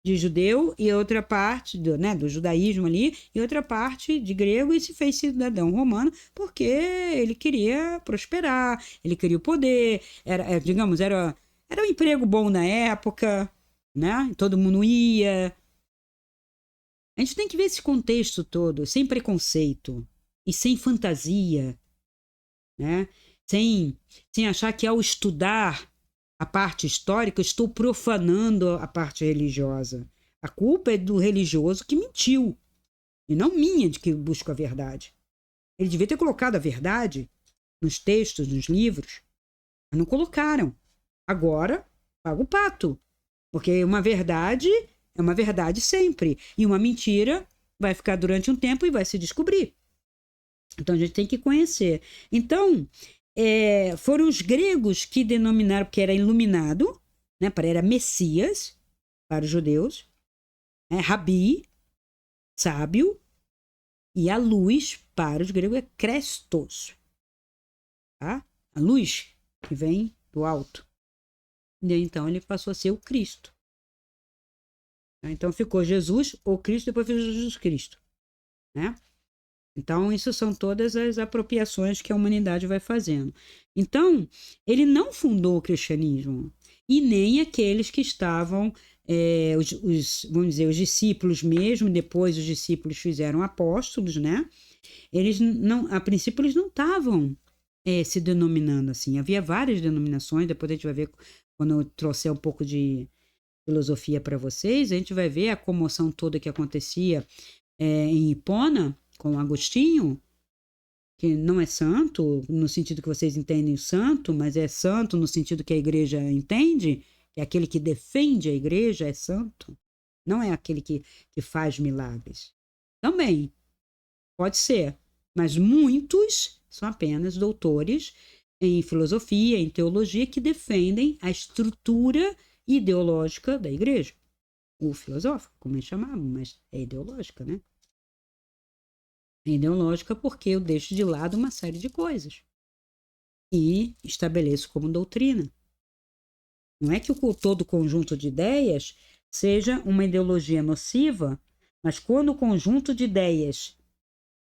de judeu e outra parte do judaísmo ali, e outra parte de grego, e se fez cidadão romano porque ele queria prosperar, ele queria o poder, digamos, era um emprego bom na época, né? Todo mundo ia. A gente tem que ver esse contexto todo, sem preconceito e sem fantasia, né? Sem achar que ao estudar a parte histórica, eu estou profanando a parte religiosa. A culpa é do religioso que mentiu, e não minha de que busco a verdade. Ele devia ter colocado a verdade nos textos, nos livros, mas não colocaram. Agora, paga o pato, porque uma verdade é uma verdade sempre, e uma mentira vai ficar durante um tempo e vai se descobrir. Então, a gente tem que conhecer. Então, foram os gregos que denominaram, porque era iluminado, né, era Messias para os judeus, né, Rabi, sábio, e a luz para os gregos é Christos, tá? A luz que vem do alto. E então ele passou a ser o Cristo. Então ficou Jesus, o Cristo, depois ficou Jesus Cristo, né? Então, isso são todas as apropriações que a humanidade vai fazendo. Então, ele não fundou o cristianismo, e nem aqueles que estavam, vamos dizer, os discípulos mesmo, depois os discípulos fizeram apóstolos, né? Eles não, a princípio, eles não estavam se denominando assim. Havia várias denominações, depois a gente vai ver, quando eu trouxer um pouco de filosofia para vocês, a gente vai ver a comoção toda que acontecia em Hipona, com Agostinho, que não é santo, no sentido que vocês entendem o santo, mas é santo no sentido que a igreja entende, que é aquele que defende a igreja é santo, não é aquele que faz milagres. Também, pode ser, mas muitos são apenas doutores em filosofia, em teologia, que defendem a estrutura ideológica da igreja. Ou filosófica, como eles chamavam, mas é ideológica, né? Ideológica porque eu deixo de lado uma série de coisas e estabeleço como doutrina. Não é que todo conjunto de ideias seja uma ideologia nociva, mas quando o conjunto de ideias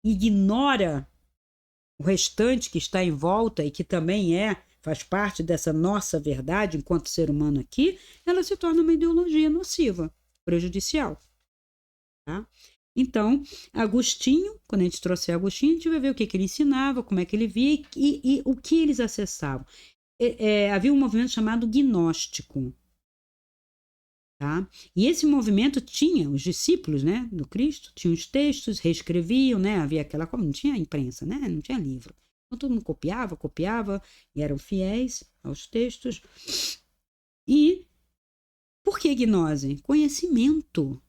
ignora o restante que está em volta e que também faz parte dessa nossa verdade enquanto ser humano aqui, ela se torna uma ideologia nociva, prejudicial, tá? Então, Agostinho, quando a gente trouxer Agostinho, a gente vai ver o que ele ensinava, como é que ele via e o que eles acessavam. Havia um movimento chamado gnóstico, tá? E esse movimento tinha os discípulos, né, do Cristo, tinham os textos, reescreviam, né? Havia aquela como não tinha imprensa, né? Não tinha livro. Então todo mundo copiava e eram fiéis aos textos. E por que gnose? Conhecimento.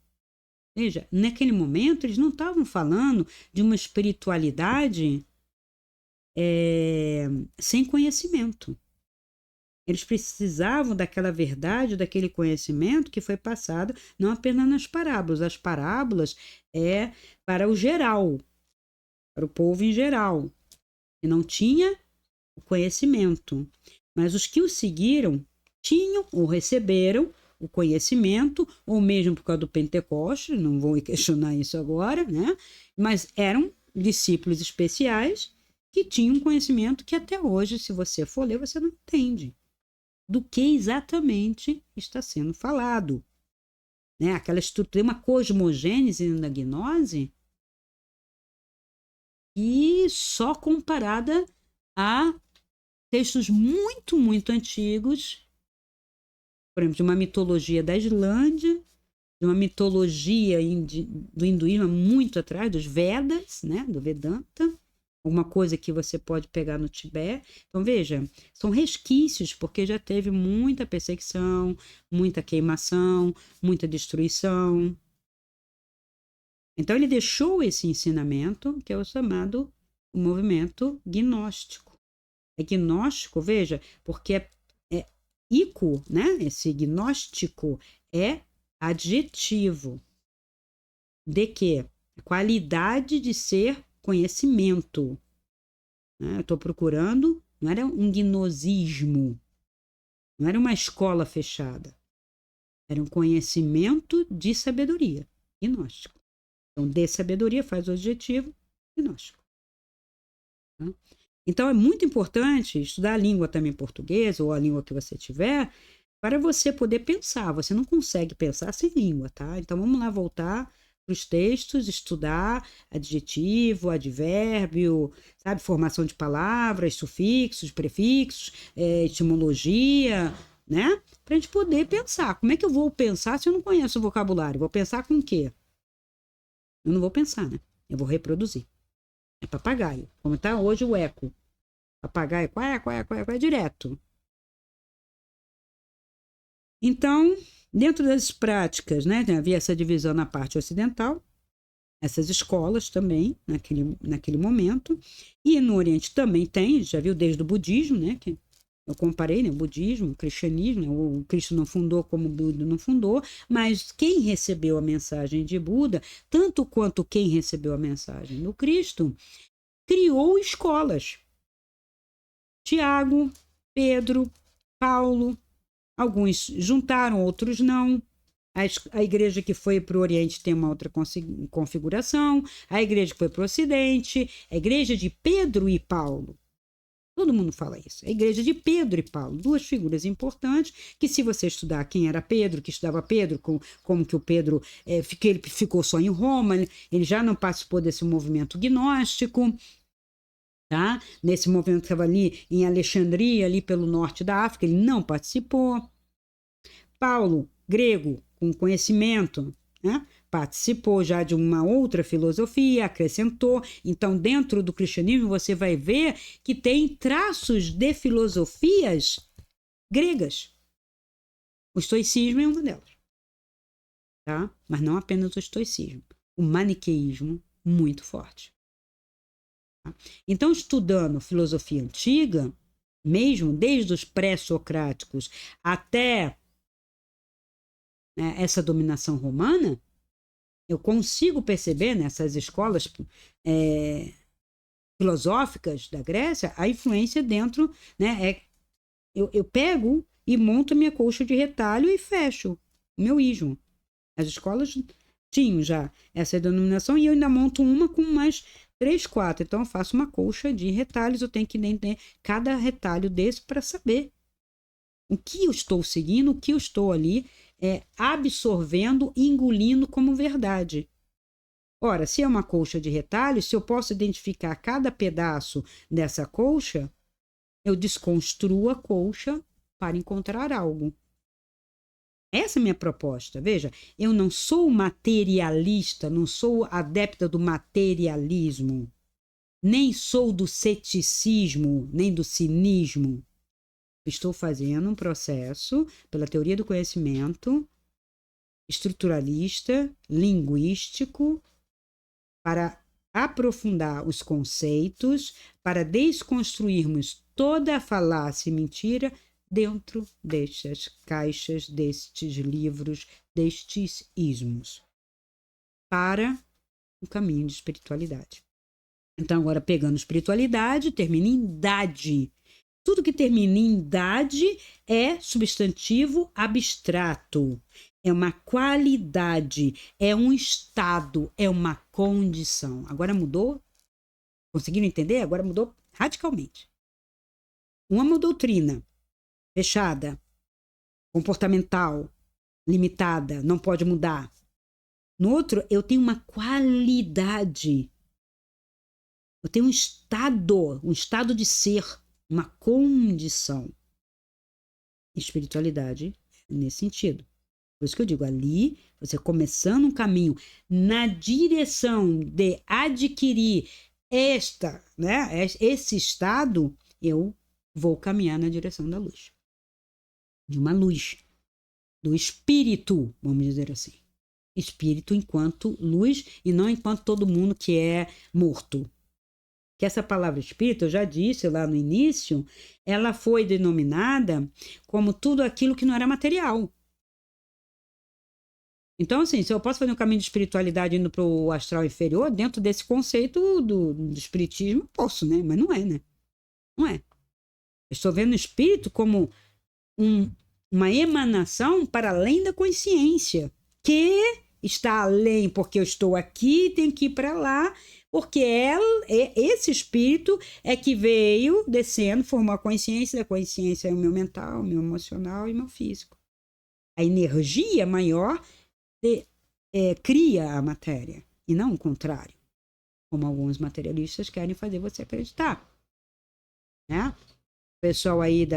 Veja, naquele momento eles não estavam falando de uma espiritualidade sem conhecimento. Eles precisavam daquela verdade, daquele conhecimento que foi passado não apenas nas parábolas. As parábolas é para o geral, para o povo em geral, que não tinha o conhecimento. Mas os que o seguiram tinham ou receberam o conhecimento, ou mesmo por causa do Pentecostes, não vou questionar isso agora, né? Mas eram discípulos especiais que tinham um conhecimento que até hoje, se você for ler, você não entende. do que exatamente está sendo falado. Né? Aquela estrutura, uma cosmogênese na gnose e só comparada a textos muito, muito antigos, por exemplo, de uma mitologia da Islândia, de uma mitologia do hinduísmo muito atrás, dos Vedas, né? Do Vedanta, alguma coisa que você pode pegar no Tibete. Então, veja, são resquícios, porque já teve muita perseguição, muita queimação, muita destruição. Então, ele deixou esse ensinamento, que é o chamado o movimento gnóstico. É gnóstico, veja, porque é ico, né? Esse gnóstico é adjetivo de quê? Qualidade de ser conhecimento. Né? Eu estou procurando, não era um gnosismo, não era uma escola fechada, era um conhecimento de sabedoria, gnóstico. Então, de sabedoria faz o adjetivo gnóstico. Tá? Então, é muito importante estudar a língua também portuguesa, ou a língua que você tiver, para você poder pensar. Você não consegue pensar sem língua, tá? Então, vamos lá voltar para os textos, estudar adjetivo, advérbio, sabe? Formação de palavras, sufixos, prefixos, etimologia, né? Para a gente poder pensar. Como é que eu vou pensar se eu não conheço o vocabulário? Vou pensar com o quê? Eu não vou pensar, né? Eu vou reproduzir. É papagaio. Como está hoje o eco. Papagaio, qual é, direto. Então, dentro das práticas, né, havia essa divisão na parte ocidental, essas escolas também, naquele momento, e no Oriente também tem, já viu desde o budismo, né, que eu comparei, né, o budismo, o cristianismo, né, o Cristo não fundou como o Buda não fundou, mas quem recebeu a mensagem de Buda, tanto quanto quem recebeu a mensagem do Cristo, criou escolas. Tiago, Pedro, Paulo, alguns juntaram, outros não. A igreja que foi para o Oriente tem uma outra configuração. A igreja que foi para o Ocidente, a igreja de Pedro e Paulo. Todo mundo fala isso. A igreja de Pedro e Paulo, duas figuras importantes que, se você estudar quem era Pedro, que estudava Pedro, como que o Pedro ele ficou só em Roma, ele já não participou desse movimento gnóstico. Tá? Nesse movimento que estava ali em Alexandria, ali pelo norte da África, ele não participou. Paulo, grego, com conhecimento, né? Participou já de uma outra filosofia, acrescentou. Então, dentro do cristianismo, você vai ver que tem traços de filosofias gregas. O estoicismo é uma delas. Tá? Mas não apenas o estoicismo. O maniqueísmo, muito forte. Então, estudando filosofia antiga, mesmo desde os pré-socráticos até, né, essa dominação romana, eu consigo perceber nessas escolas filosóficas da Grécia a influência dentro, né? Eu pego e monto a minha colcha de retalho e fecho o meu ismo. As escolas tinham já essa denominação e eu ainda monto uma com mais 3, 4. Então, eu faço uma colcha de retalhos. Eu tenho que entender cada retalho desse para saber o que eu estou seguindo, o que eu estou ali absorvendo e engolindo como verdade. Ora, se é uma colcha de retalhos, se eu posso identificar cada pedaço dessa colcha, eu desconstruo a colcha para encontrar algo. Essa é a minha proposta. Veja, eu não sou materialista, não sou adepta do materialismo, nem sou do ceticismo, nem do cinismo. Estou fazendo um processo pela teoria do conhecimento estruturalista, linguístico, para aprofundar os conceitos, para desconstruirmos toda a falácia e mentira dentro destas caixas, destes livros, destes ismos, para o caminho de espiritualidade. Então, agora, pegando espiritualidade, termina em idade. Tudo que termina em idade é substantivo abstrato. É uma qualidade, é um estado, é uma condição. Agora mudou? Conseguiram entender? Agora mudou radicalmente. Uma doutrina fechada, comportamental, limitada, não pode mudar. No outro, eu tenho uma qualidade. Eu tenho um estado de ser, uma condição. Espiritualidade nesse sentido. Por isso que eu digo, ali, você começando um caminho na direção de adquirir esse estado, eu vou caminhar na direção da luz. De uma luz. Do espírito, vamos dizer assim. Espírito enquanto luz e não enquanto todo mundo que é morto. Que essa palavra espírito, eu já disse lá no início, ela foi denominada como tudo aquilo que não era material. Então, assim, se eu posso fazer um caminho de espiritualidade indo para o astral inferior, dentro desse conceito do espiritismo, posso, né? Mas não é, né? Não é. Eu estou vendo o espírito como uma emanação para além da consciência, que está além porque eu estou aqui e tenho que ir para lá, porque esse espírito é que veio descendo, formou a consciência, da consciência é o meu mental, o meu emocional e o meu físico. A energia maior cria a matéria, e não o contrário, como alguns materialistas querem fazer você acreditar. Né? O pessoal aí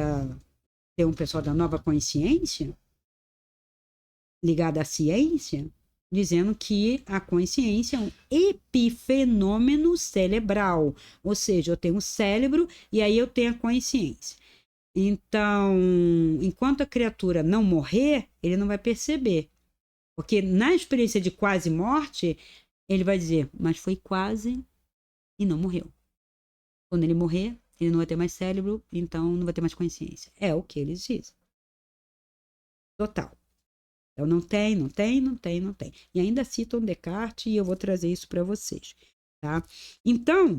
tem um pessoal da nova consciência, ligado à ciência, dizendo que a consciência é um epifenômeno cerebral, ou seja, eu tenho um cérebro e aí eu tenho a consciência. Então, enquanto a criatura não morrer, ele não vai perceber. Porque na experiência de quase morte, ele vai dizer, mas foi quase e não morreu. Quando ele morrer, ele não vai ter mais cérebro, então não vai ter mais consciência. É o que eles dizem. Total. Então não tem. E ainda citam Descartes e eu vou trazer isso para vocês. Tá? Então,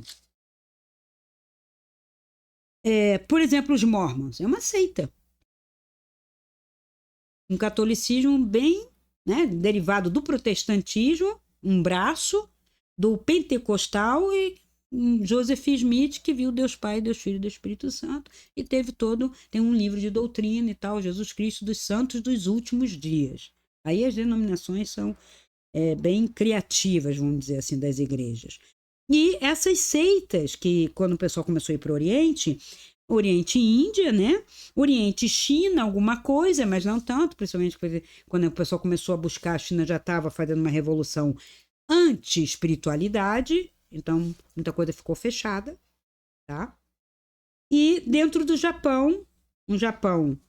por exemplo, os Mormons. É uma seita. Um catolicismo bem, né, derivado do protestantismo, um braço do pentecostal e Joseph Smith, que viu Deus Pai, Deus Filho e Deus Espírito Santo, e tem um livro de doutrina e tal, Jesus Cristo dos Santos dos Últimos Dias. Aí as denominações são bem criativas, vamos dizer assim, das igrejas. E essas seitas, que quando o pessoal começou a ir para o Oriente e Índia, né? Oriente e China, alguma coisa, mas não tanto, principalmente quando o pessoal começou a buscar, a China já estava fazendo uma revolução anti-espiritualidade, então muita coisa ficou fechada, tá? E dentro do Japão, um Japão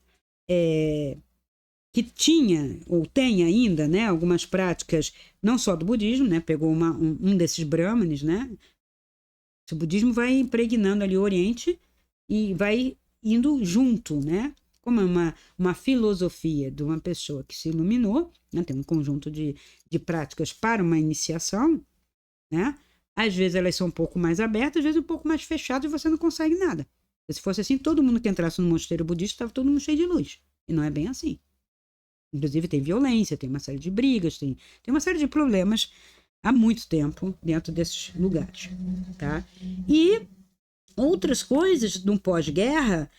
que tinha, ou tem ainda, né, algumas práticas, não só do budismo, né? Pegou um desses brahmanes, né? O budismo vai impregnando ali o Oriente e vai indo junto, né? Como é uma filosofia de uma pessoa que se iluminou, né? Tem um conjunto de práticas para uma iniciação, né? Às vezes elas são um pouco mais abertas, às vezes um pouco mais fechadas e você não consegue nada. Se fosse assim, todo mundo que entrasse no mosteiro budista estava todo mundo cheio de luz. E não é bem assim. Inclusive tem violência, tem uma série de brigas, tem uma série de problemas há muito tempo dentro desses lugares, tá? E outras coisas no pós-guerra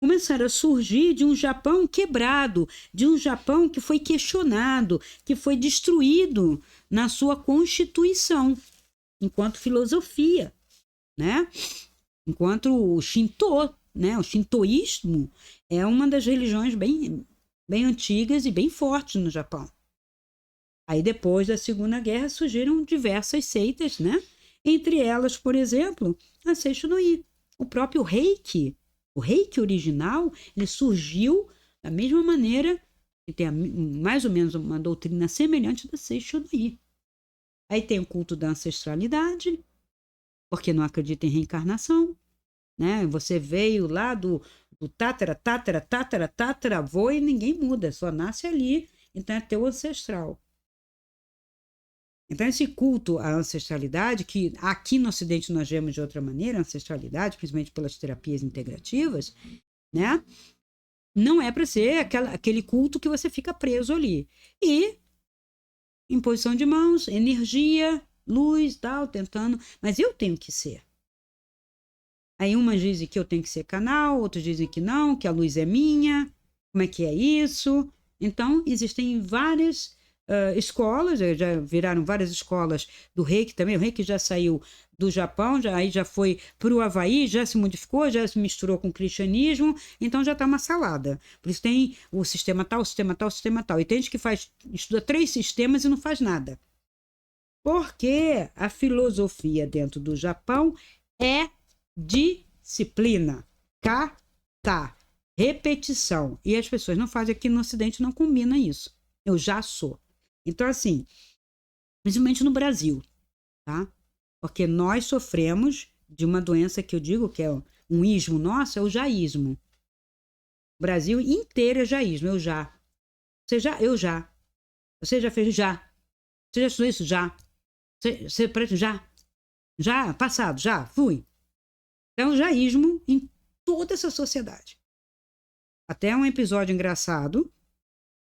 começaram a surgir de um Japão quebrado, de um Japão que foi questionado, que foi destruído na sua constituição, enquanto filosofia, né? Enquanto o Shinto, né? O shintoísmo é uma das religiões bem antigas e bem fortes no Japão. Aí depois da Segunda Guerra surgiram diversas seitas, né? Entre elas, por exemplo, a Seisho no I. O próprio Reiki, o Reiki original, ele surgiu da mesma maneira, que tem mais ou menos uma doutrina semelhante da Seisho no I. Aí tem o culto da ancestralidade, porque não acredita em reencarnação, né? Você veio lá do tataravô e ninguém muda, só nasce ali, então é teu ancestral. Então, esse culto à ancestralidade, que aqui no Ocidente nós vemos de outra maneira, ancestralidade, principalmente pelas terapias integrativas, né? Não é para ser aquele culto que você fica preso ali. E imposição de mãos, energia, luz, tal, tentando. Mas eu tenho que ser. Aí umas dizem que eu tenho que ser canal, outros dizem que não, que a luz é minha. Como é que é isso? Então, existem várias escolas, já viraram várias escolas do Reiki também. O Reiki já saiu do Japão, aí já foi para o Havaí, já se modificou, já se misturou com o cristianismo, então já está uma salada. Por isso tem o sistema tal, o sistema tal, o sistema tal. E tem gente que estuda 3 sistemas e não faz nada. Porque a filosofia dentro do Japão é disciplina, kata, repetição. E as pessoas não fazem aqui no Ocidente, não combina isso. Eu já sou. Então, assim, principalmente no Brasil, tá? Porque nós sofremos de uma doença que eu digo que é um ismo nosso, é o jaísmo. O Brasil inteiro é jaísmo, eu já. Eu já. Você já fez já. Você já estudou isso? Já. Você preto? Já. Já, passado, já, fui. É um jaísmo em toda essa sociedade. Até um episódio engraçado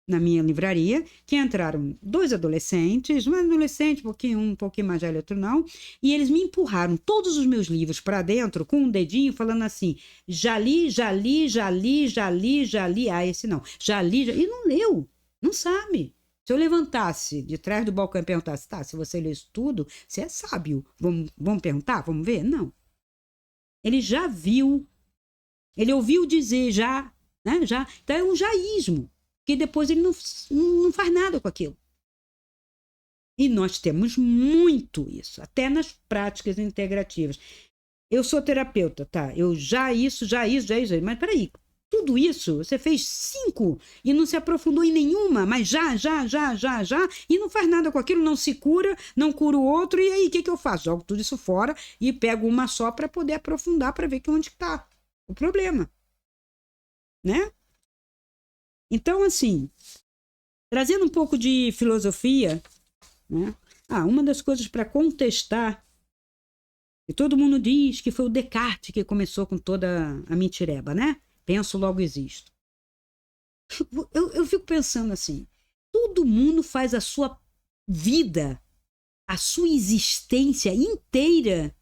na minha livraria, que entraram 2 adolescentes, um adolescente, um pouquinho mais velho, outro não, e eles me empurraram todos os meus livros para dentro com um dedinho falando assim, já li, já li, já li, já li, já li, esse não, já li, e não leu, não sabe. Se eu levantasse de trás do balcão e perguntasse, tá, se você lê isso tudo, você é sábio, vamos perguntar, vamos ver? Não. Ele já viu, ele ouviu dizer já, né, já, então é um jaísmo, que depois ele não faz nada com aquilo. E nós temos muito isso, até nas práticas integrativas. Eu sou terapeuta, tá? Eu já isso, mas peraí, tudo isso, você fez 5 e não se aprofundou em nenhuma, mas já, e não faz nada com aquilo, não se cura, não cura o outro, e aí o que eu faço? Jogo tudo isso fora e pego uma só para poder aprofundar, para ver que onde está o problema, né? Então, assim, trazendo um pouco de filosofia, né? Uma das coisas para contestar, que todo mundo diz que foi o Descartes que começou com toda a mentireba, né? Penso, logo existo. Eu fico pensando assim, todo mundo faz a sua vida, a sua existência inteira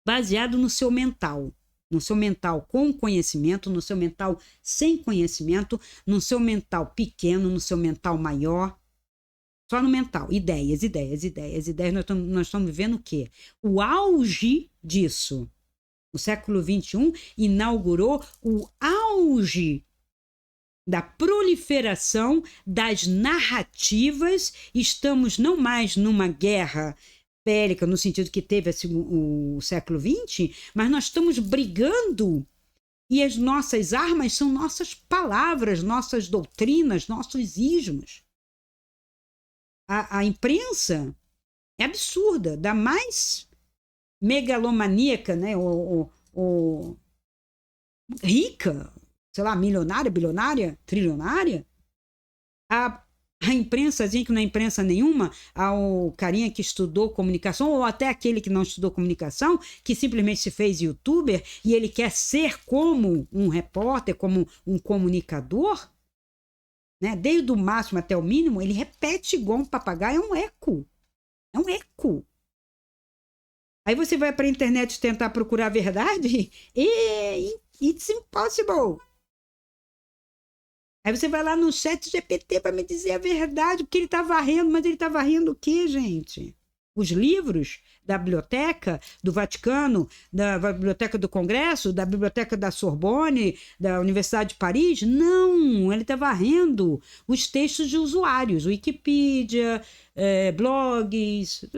baseado no seu mental. No seu mental com conhecimento, no seu mental sem conhecimento, no seu mental pequeno, no seu mental maior. Só no mental. Ideias. Nós estamos vivendo o quê? O auge disso. O século XXI inaugurou o auge da proliferação das narrativas. Estamos não mais numa guerra bélica, no sentido que teve o século XX, mas nós estamos brigando e as nossas armas são nossas palavras, nossas doutrinas, nossos ismos. A imprensa é absurda, da mais megalomaníaca, né, rica, sei lá, milionária, bilionária, trilionária, a imprensazinha que não é imprensa nenhuma, ao carinha que estudou comunicação, ou até aquele que não estudou comunicação, que simplesmente se fez youtuber e ele quer ser como um repórter, como um comunicador, né? Desde o máximo até o mínimo, ele repete igual um papagaio, é um eco. É um eco. Aí você vai para a internet tentar procurar a verdade e it's impossible. Aí você vai lá no chat GPT para me dizer a verdade, porque ele está varrendo, mas ele está varrendo o quê, gente? Os livros da biblioteca do Vaticano, da biblioteca do Congresso, da biblioteca da Sorbonne, da Universidade de Paris? Não, ele está varrendo os textos de usuários, Wikipedia, blogs,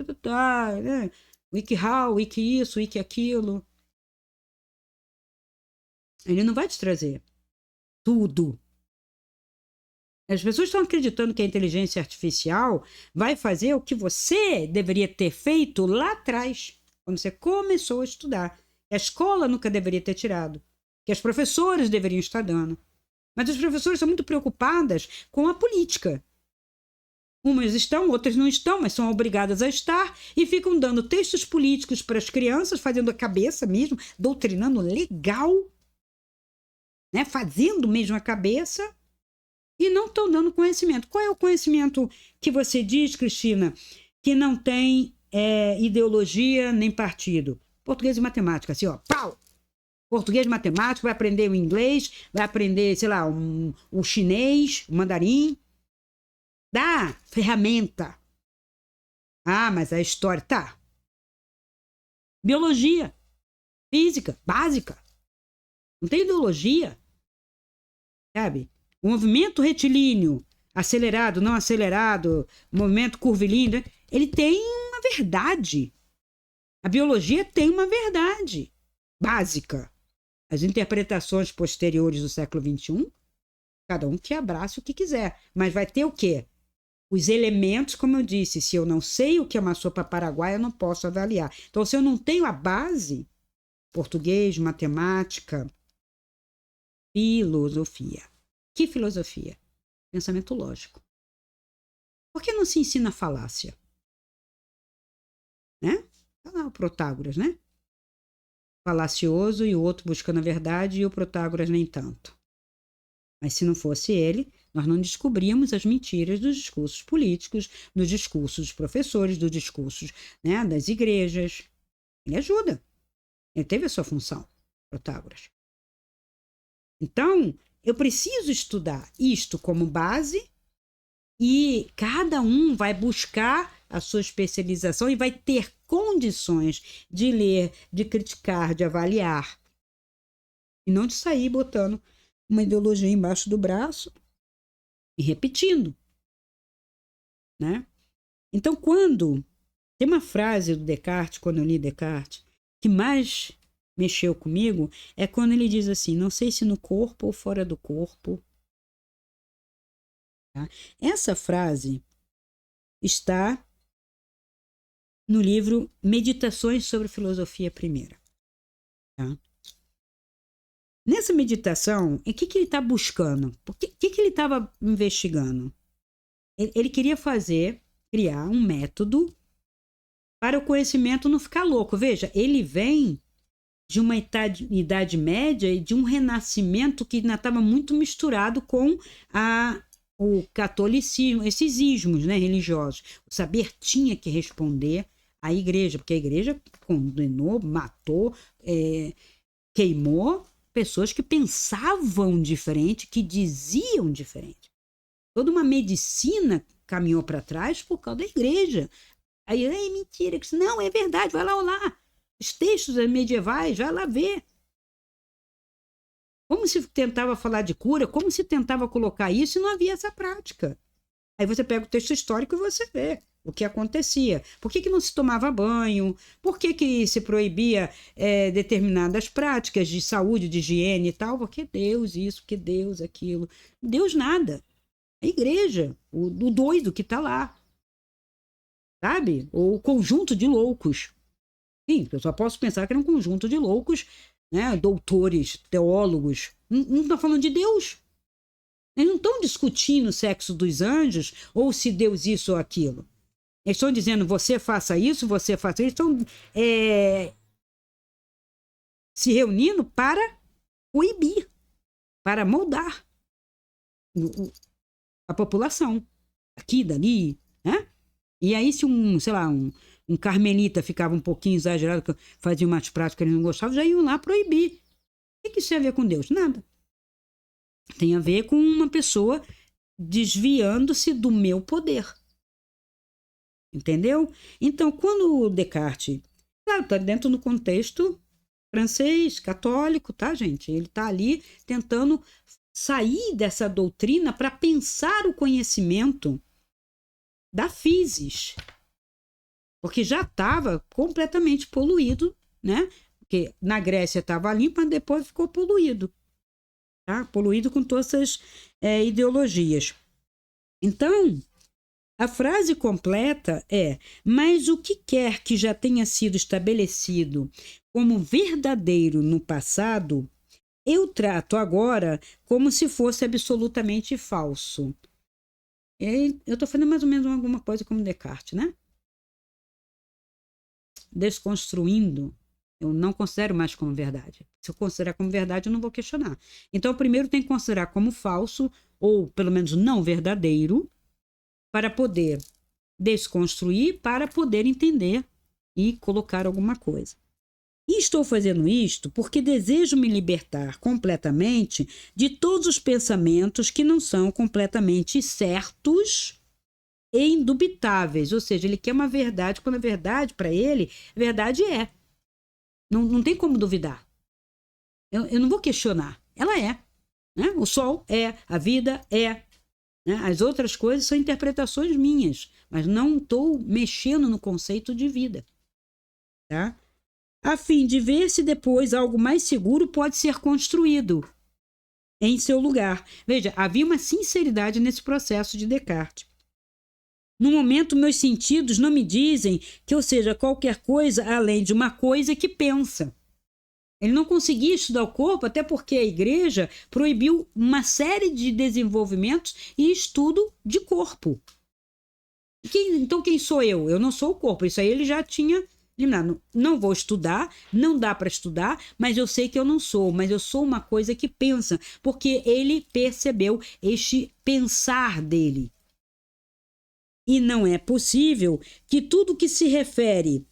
né? WikiHow, Wiki isso, Wiki aquilo. Ele não vai te trazer tudo. As pessoas estão acreditando que a inteligência artificial vai fazer o que você deveria ter feito lá atrás, quando você começou a estudar. A escola nunca deveria ter tirado, que os professores deveriam estar dando. Mas os professores são muito preocupadas com a política. Umas estão, outras não estão, mas são obrigadas a estar e ficam dando textos políticos para as crianças, fazendo a cabeça mesmo, doutrinando legal, né? Fazendo mesmo a cabeça. E não estão dando conhecimento. Qual é o conhecimento que você diz, Cristina, que não tem ideologia nem partido? Português e matemática, assim, ó, pau! Português, matemática, vai aprender o inglês, vai aprender, sei lá, o chinês, o mandarim. Dá ferramenta. Ah, mas a história, tá. Biologia, física, básica. Não tem ideologia, sabe? O movimento retilíneo, acelerado, não acelerado, movimento curvilíneo, ele tem uma verdade. A biologia tem uma verdade básica. As interpretações posteriores do século XXI, cada um que abraça o que quiser. Mas vai ter o quê? Os elementos, como eu disse, se eu não sei o que é uma sopa paraguaia, eu não posso avaliar. Então, se eu não tenho a base, português, matemática, filosofia. Que filosofia? Pensamento lógico. Por que não se ensina a falácia? Né? Olha lá o Protágoras, né? Falacioso e o outro buscando a verdade e o Protágoras nem tanto. Mas se não fosse ele, nós não descobríamos as mentiras dos discursos políticos, dos discursos dos professores, dos discursos, né, das igrejas. Ele ajuda. Ele teve a sua função, Protágoras. Então, eu preciso estudar isto como base e cada um vai buscar a sua especialização e vai ter condições de ler, de criticar, de avaliar. E não de sair botando uma ideologia embaixo do braço e repetindo, né? Então, quando tem uma frase do Descartes, quando eu li Descartes, que mais mexeu comigo, é quando ele diz assim, não sei se no corpo ou fora do corpo. Tá? Essa frase está no livro Meditações sobre Filosofia Primeira. Tá? Nessa meditação, o que ele está buscando? O que ele estava investigando? Ele queria criar um método para o conhecimento não ficar louco. Veja, ele vem de uma idade média e de um renascimento que ainda estava muito misturado com o catolicismo, esses ismos, né, religiosos. O saber tinha que responder à igreja, porque a igreja condenou, matou, queimou pessoas que pensavam diferente, que diziam diferente. Toda uma medicina caminhou para trás por causa da igreja. Aí, é mentira. Não, é verdade, vai lá olhar. Os textos medievais, vai lá ver. Como se tentava falar de cura, como se tentava colocar isso e não havia essa prática. Aí você pega o texto histórico e você vê o que acontecia. Por que não se tomava banho? Por que se proibia determinadas práticas de saúde, de higiene e tal? Porque Deus isso, que Deus aquilo. Deus nada. A igreja, o doido que está lá. Sabe? Ou o conjunto de loucos. Sim, eu só posso pensar que era um conjunto de loucos, né? Doutores, teólogos. Não está falando de Deus. Eles não estão discutindo o sexo dos anjos ou se Deus isso ou aquilo. Eles estão dizendo, você faça isso, você faça isso. Eles estão se reunindo para coibir, para moldar a população. Aqui, dali, né? E aí, se um carmelita ficava um pouquinho exagerado, fazia umas práticas que eles não gostavam, já iam lá proibir. O que isso tem a ver com Deus? Nada. Tem a ver com uma pessoa desviando-se do meu poder. Entendeu? Então, quando o Descartes, claro, está dentro do contexto francês, católico, tá, gente? Ele está ali tentando sair dessa doutrina para pensar o conhecimento da physis, porque já estava completamente poluído, né? Porque na Grécia estava limpo, mas depois ficou poluído, tá? Poluído com todas essas ideologias. Então, a frase completa é: mas o que quer que já tenha sido estabelecido como verdadeiro no passado, eu trato agora como se fosse absolutamente falso. Eu estou fazendo mais ou menos alguma coisa como Descartes, né? Desconstruindo, eu não considero mais como verdade. Se eu considerar como verdade, eu não vou questionar. Então, primeiro tem que considerar como falso, ou pelo menos não verdadeiro, para poder desconstruir, para poder entender e colocar alguma coisa. E estou fazendo isto porque desejo me libertar completamente de todos os pensamentos que não são completamente certos e indubitáveis. Ou seja, ele quer uma verdade, quando a verdade, para ele, a verdade é. Não tem como duvidar. Eu não vou questionar. Ela é. Né? O sol é, a vida é. Né? As outras coisas são interpretações minhas, mas não estou mexendo no conceito de vida. Tá? A fim de ver se depois algo mais seguro pode ser construído em seu lugar. Veja, havia uma sinceridade nesse processo de Descartes. No momento, meus sentidos não me dizem que eu seja qualquer coisa além de uma coisa que pensa. Ele não conseguia estudar o corpo, até porque a igreja proibiu uma série de desenvolvimentos e estudo de corpo. Então, quem sou eu? Eu não sou o corpo. Isso aí ele já tinha eliminado. Não vou estudar, não dá para estudar, mas eu sei que eu não sou. Mas eu sou uma coisa que pensa, porque ele percebeu este pensar dele. E não é possível que tudo que se refere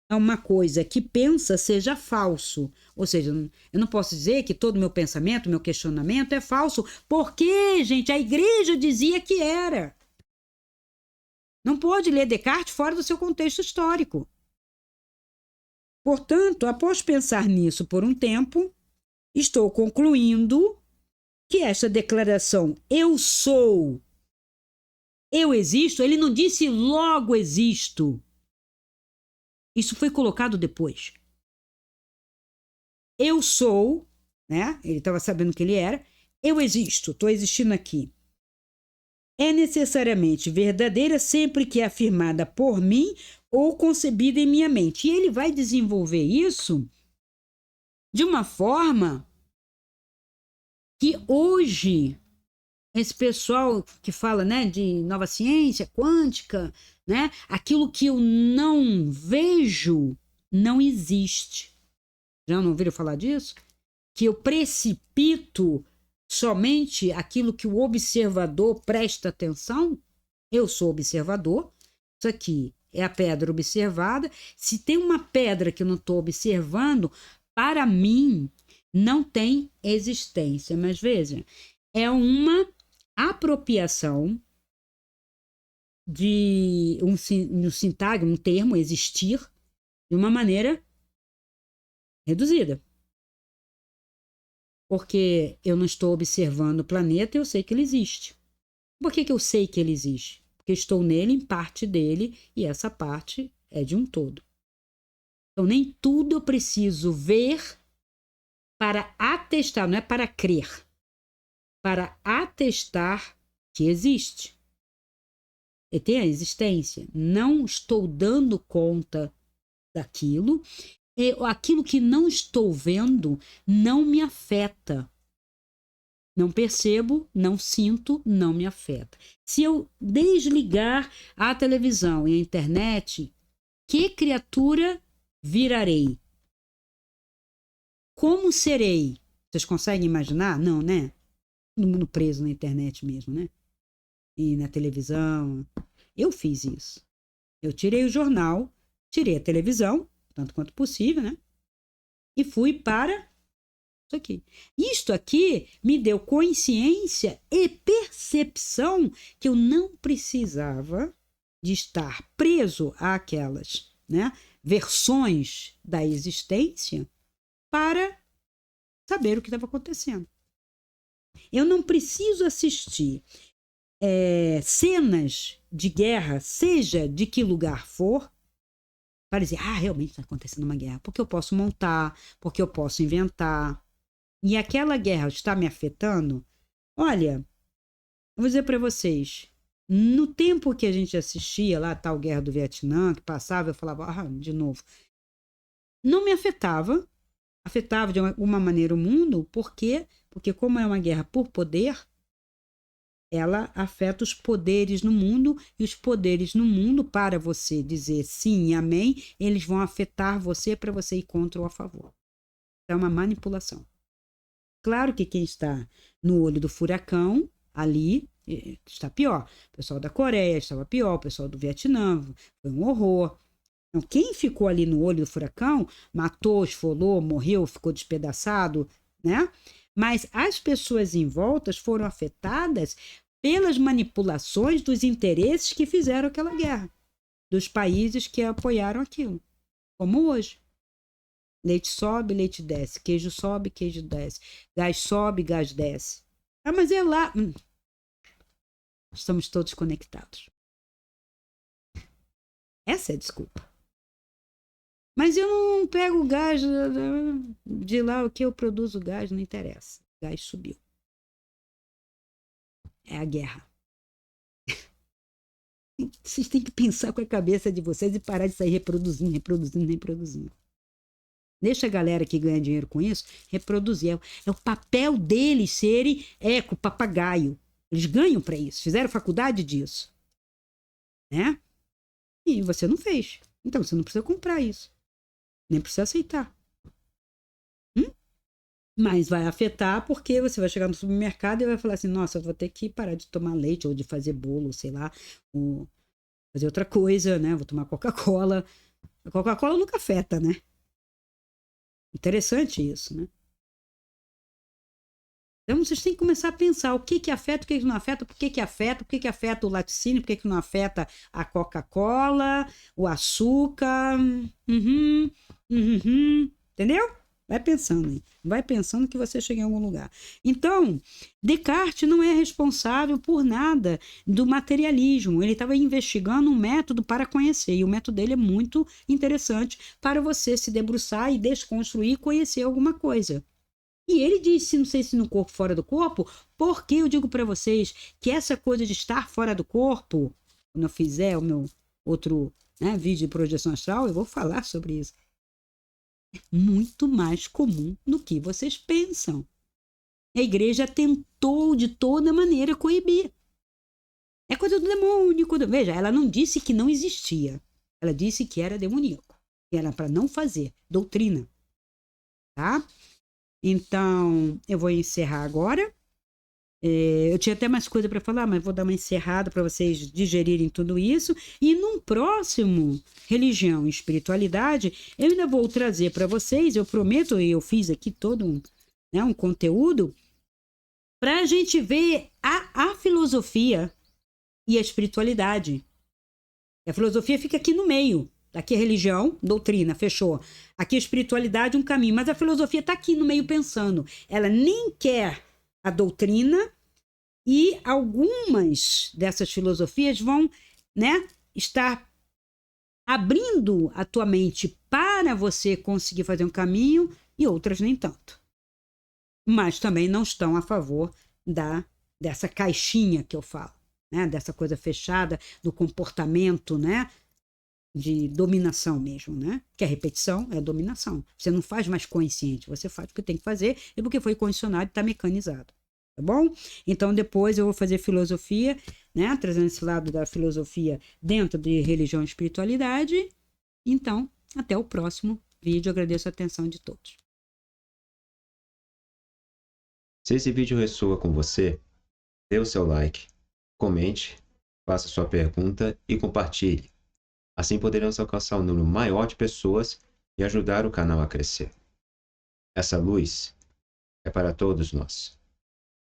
a uma coisa que pensa seja falso. Ou seja, eu não posso dizer que todo meu pensamento, meu questionamento é falso, porque, gente, a igreja dizia que era. Não pode ler Descartes fora do seu contexto histórico. Portanto, após pensar nisso por um tempo, estou concluindo que esta declaração eu sou, eu existo, ele não disse logo existo. Isso foi colocado depois. Eu sou, né? Ele estava sabendo que ele era. Eu existo, estou existindo aqui. É necessariamente verdadeira sempre que é afirmada por mim ou concebida em minha mente. E ele vai desenvolver isso de uma forma que hoje esse pessoal que fala, né, de nova ciência quântica, né, aquilo que eu não vejo não existe. Já não ouviram falar disso? Que eu precipito somente aquilo que o observador presta atenção? Eu sou observador, isso aqui é a pedra observada. Se tem uma pedra que eu não estou observando, para mim não tem existência. Mas veja, é uma apropriação de um sintagma, um termo, existir, de uma maneira reduzida. Porque eu não estou observando o planeta e eu sei que ele existe. Por que eu sei que ele existe? Porque estou nele, em parte dele, e essa parte é de um todo. Então, nem tudo eu preciso ver para atestar, não é para crer, para atestar que existe. E tem a existência. Não estou dando conta daquilo. E aquilo que não estou vendo não me afeta. Não percebo, não sinto, não me afeta. Se eu desligar a televisão e a internet, que criatura virarei? Como serei? Vocês conseguem imaginar? Não, né? Todo mundo preso na internet mesmo, né? E na televisão. Eu fiz isso. Eu tirei o jornal, tirei a televisão, tanto quanto possível, né? E fui para isso aqui. Isto aqui me deu consciência e percepção que eu não precisava de estar preso àquelas, né, versões da existência para saber o que estava acontecendo. Eu não preciso assistir cenas de guerra, seja de que lugar for, para dizer, realmente está acontecendo uma guerra, porque eu posso montar, porque eu posso inventar. E aquela guerra está me afetando? Olha, eu vou dizer para vocês, no tempo que a gente assistia lá a tal guerra do Vietnã, que passava, eu falava, de novo, não me afetava de alguma maneira o mundo, por quê? Porque como é uma guerra por poder, ela afeta os poderes no mundo, e os poderes no mundo, para você dizer sim e amém, eles vão afetar você para você ir contra ou a favor. É uma manipulação. Claro que quem está no olho do furacão, ali, está pior. O pessoal da Coreia estava pior, o pessoal do Vietnã, foi um horror. Então, quem ficou ali no olho do furacão, matou, esfolou, morreu, ficou despedaçado, né? Mas as pessoas em volta foram afetadas pelas manipulações dos interesses que fizeram aquela guerra, dos países que apoiaram aquilo, como hoje. Leite sobe, leite desce. Queijo sobe, queijo desce. Gás sobe, gás desce. Ah, mas é lá. Estamos todos conectados. Essa é a desculpa. Mas eu não pego gás de lá, o que eu produzo gás, não interessa. Gás subiu. É a guerra. Vocês têm que pensar com a cabeça de vocês e parar de sair reproduzindo. Deixa a galera que ganha dinheiro com isso reproduzir. É o papel deles serem eco, papagaio. Eles ganham para isso. Fizeram faculdade disso. Né? E você não fez. Então você não precisa comprar isso. Nem precisa aceitar. Mas vai afetar porque você vai chegar no supermercado e vai falar assim, nossa, eu vou ter que parar de tomar leite ou de fazer bolo, sei lá, ou fazer outra coisa, né? Vou tomar Coca-Cola. A Coca-Cola nunca afeta, né? Interessante isso, né? Então vocês têm que começar a pensar o que afeta, o que não afeta, por que afeta, por que afeta o laticínio, por que não afeta a Coca-Cola, o açúcar. Entendeu? Vai pensando aí. Vai pensando que você chega em algum lugar. Então, Descartes não é responsável por nada do materialismo. Ele estava investigando um método para conhecer. E o método dele é muito interessante para você se debruçar e desconstruir e conhecer alguma coisa. E ele disse, não sei se no corpo, fora do corpo, porque eu digo para vocês que essa coisa de estar fora do corpo, quando eu fizer o meu outro vídeo de projeção astral, eu vou falar sobre isso. Muito mais comum do que vocês pensam. A igreja tentou de toda maneira coibir. É coisa do demônio. Veja, ela não disse que não existia. Ela disse que era demoníaco. Que era para não fazer. Doutrina. Tá? Então, eu vou encerrar agora. Eu tinha até mais coisa para falar, mas vou dar uma encerrada para vocês digerirem tudo isso. E num próximo Religião e Espiritualidade, eu ainda vou trazer para vocês, eu prometo, e eu fiz aqui todo um conteúdo, para a gente ver a filosofia e a espiritualidade. A filosofia fica aqui no meio. Aqui é religião, doutrina, fechou. Aqui é espiritualidade, um caminho. Mas a filosofia está aqui no meio pensando. Ela nem quer a doutrina e algumas dessas filosofias vão estar abrindo a tua mente para você conseguir fazer um caminho e outras nem tanto. Mas também não estão a favor dessa caixinha que eu falo, dessa coisa fechada, do comportamento, de dominação mesmo, Que a repetição é a dominação. Você não faz mais consciente, você faz o que tem que fazer e porque foi condicionado e está mecanizado. Tá bom? Então, depois eu vou fazer filosofia, trazendo esse lado da filosofia dentro de religião e espiritualidade. Então, até o próximo vídeo. Agradeço a atenção de todos. Se esse vídeo ressoa com você, dê o seu like, comente, faça sua pergunta e compartilhe. Assim poderemos alcançar um número maior de pessoas e ajudar o canal a crescer. Essa luz é para todos nós.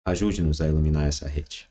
Ajude-nos a iluminar essa rede.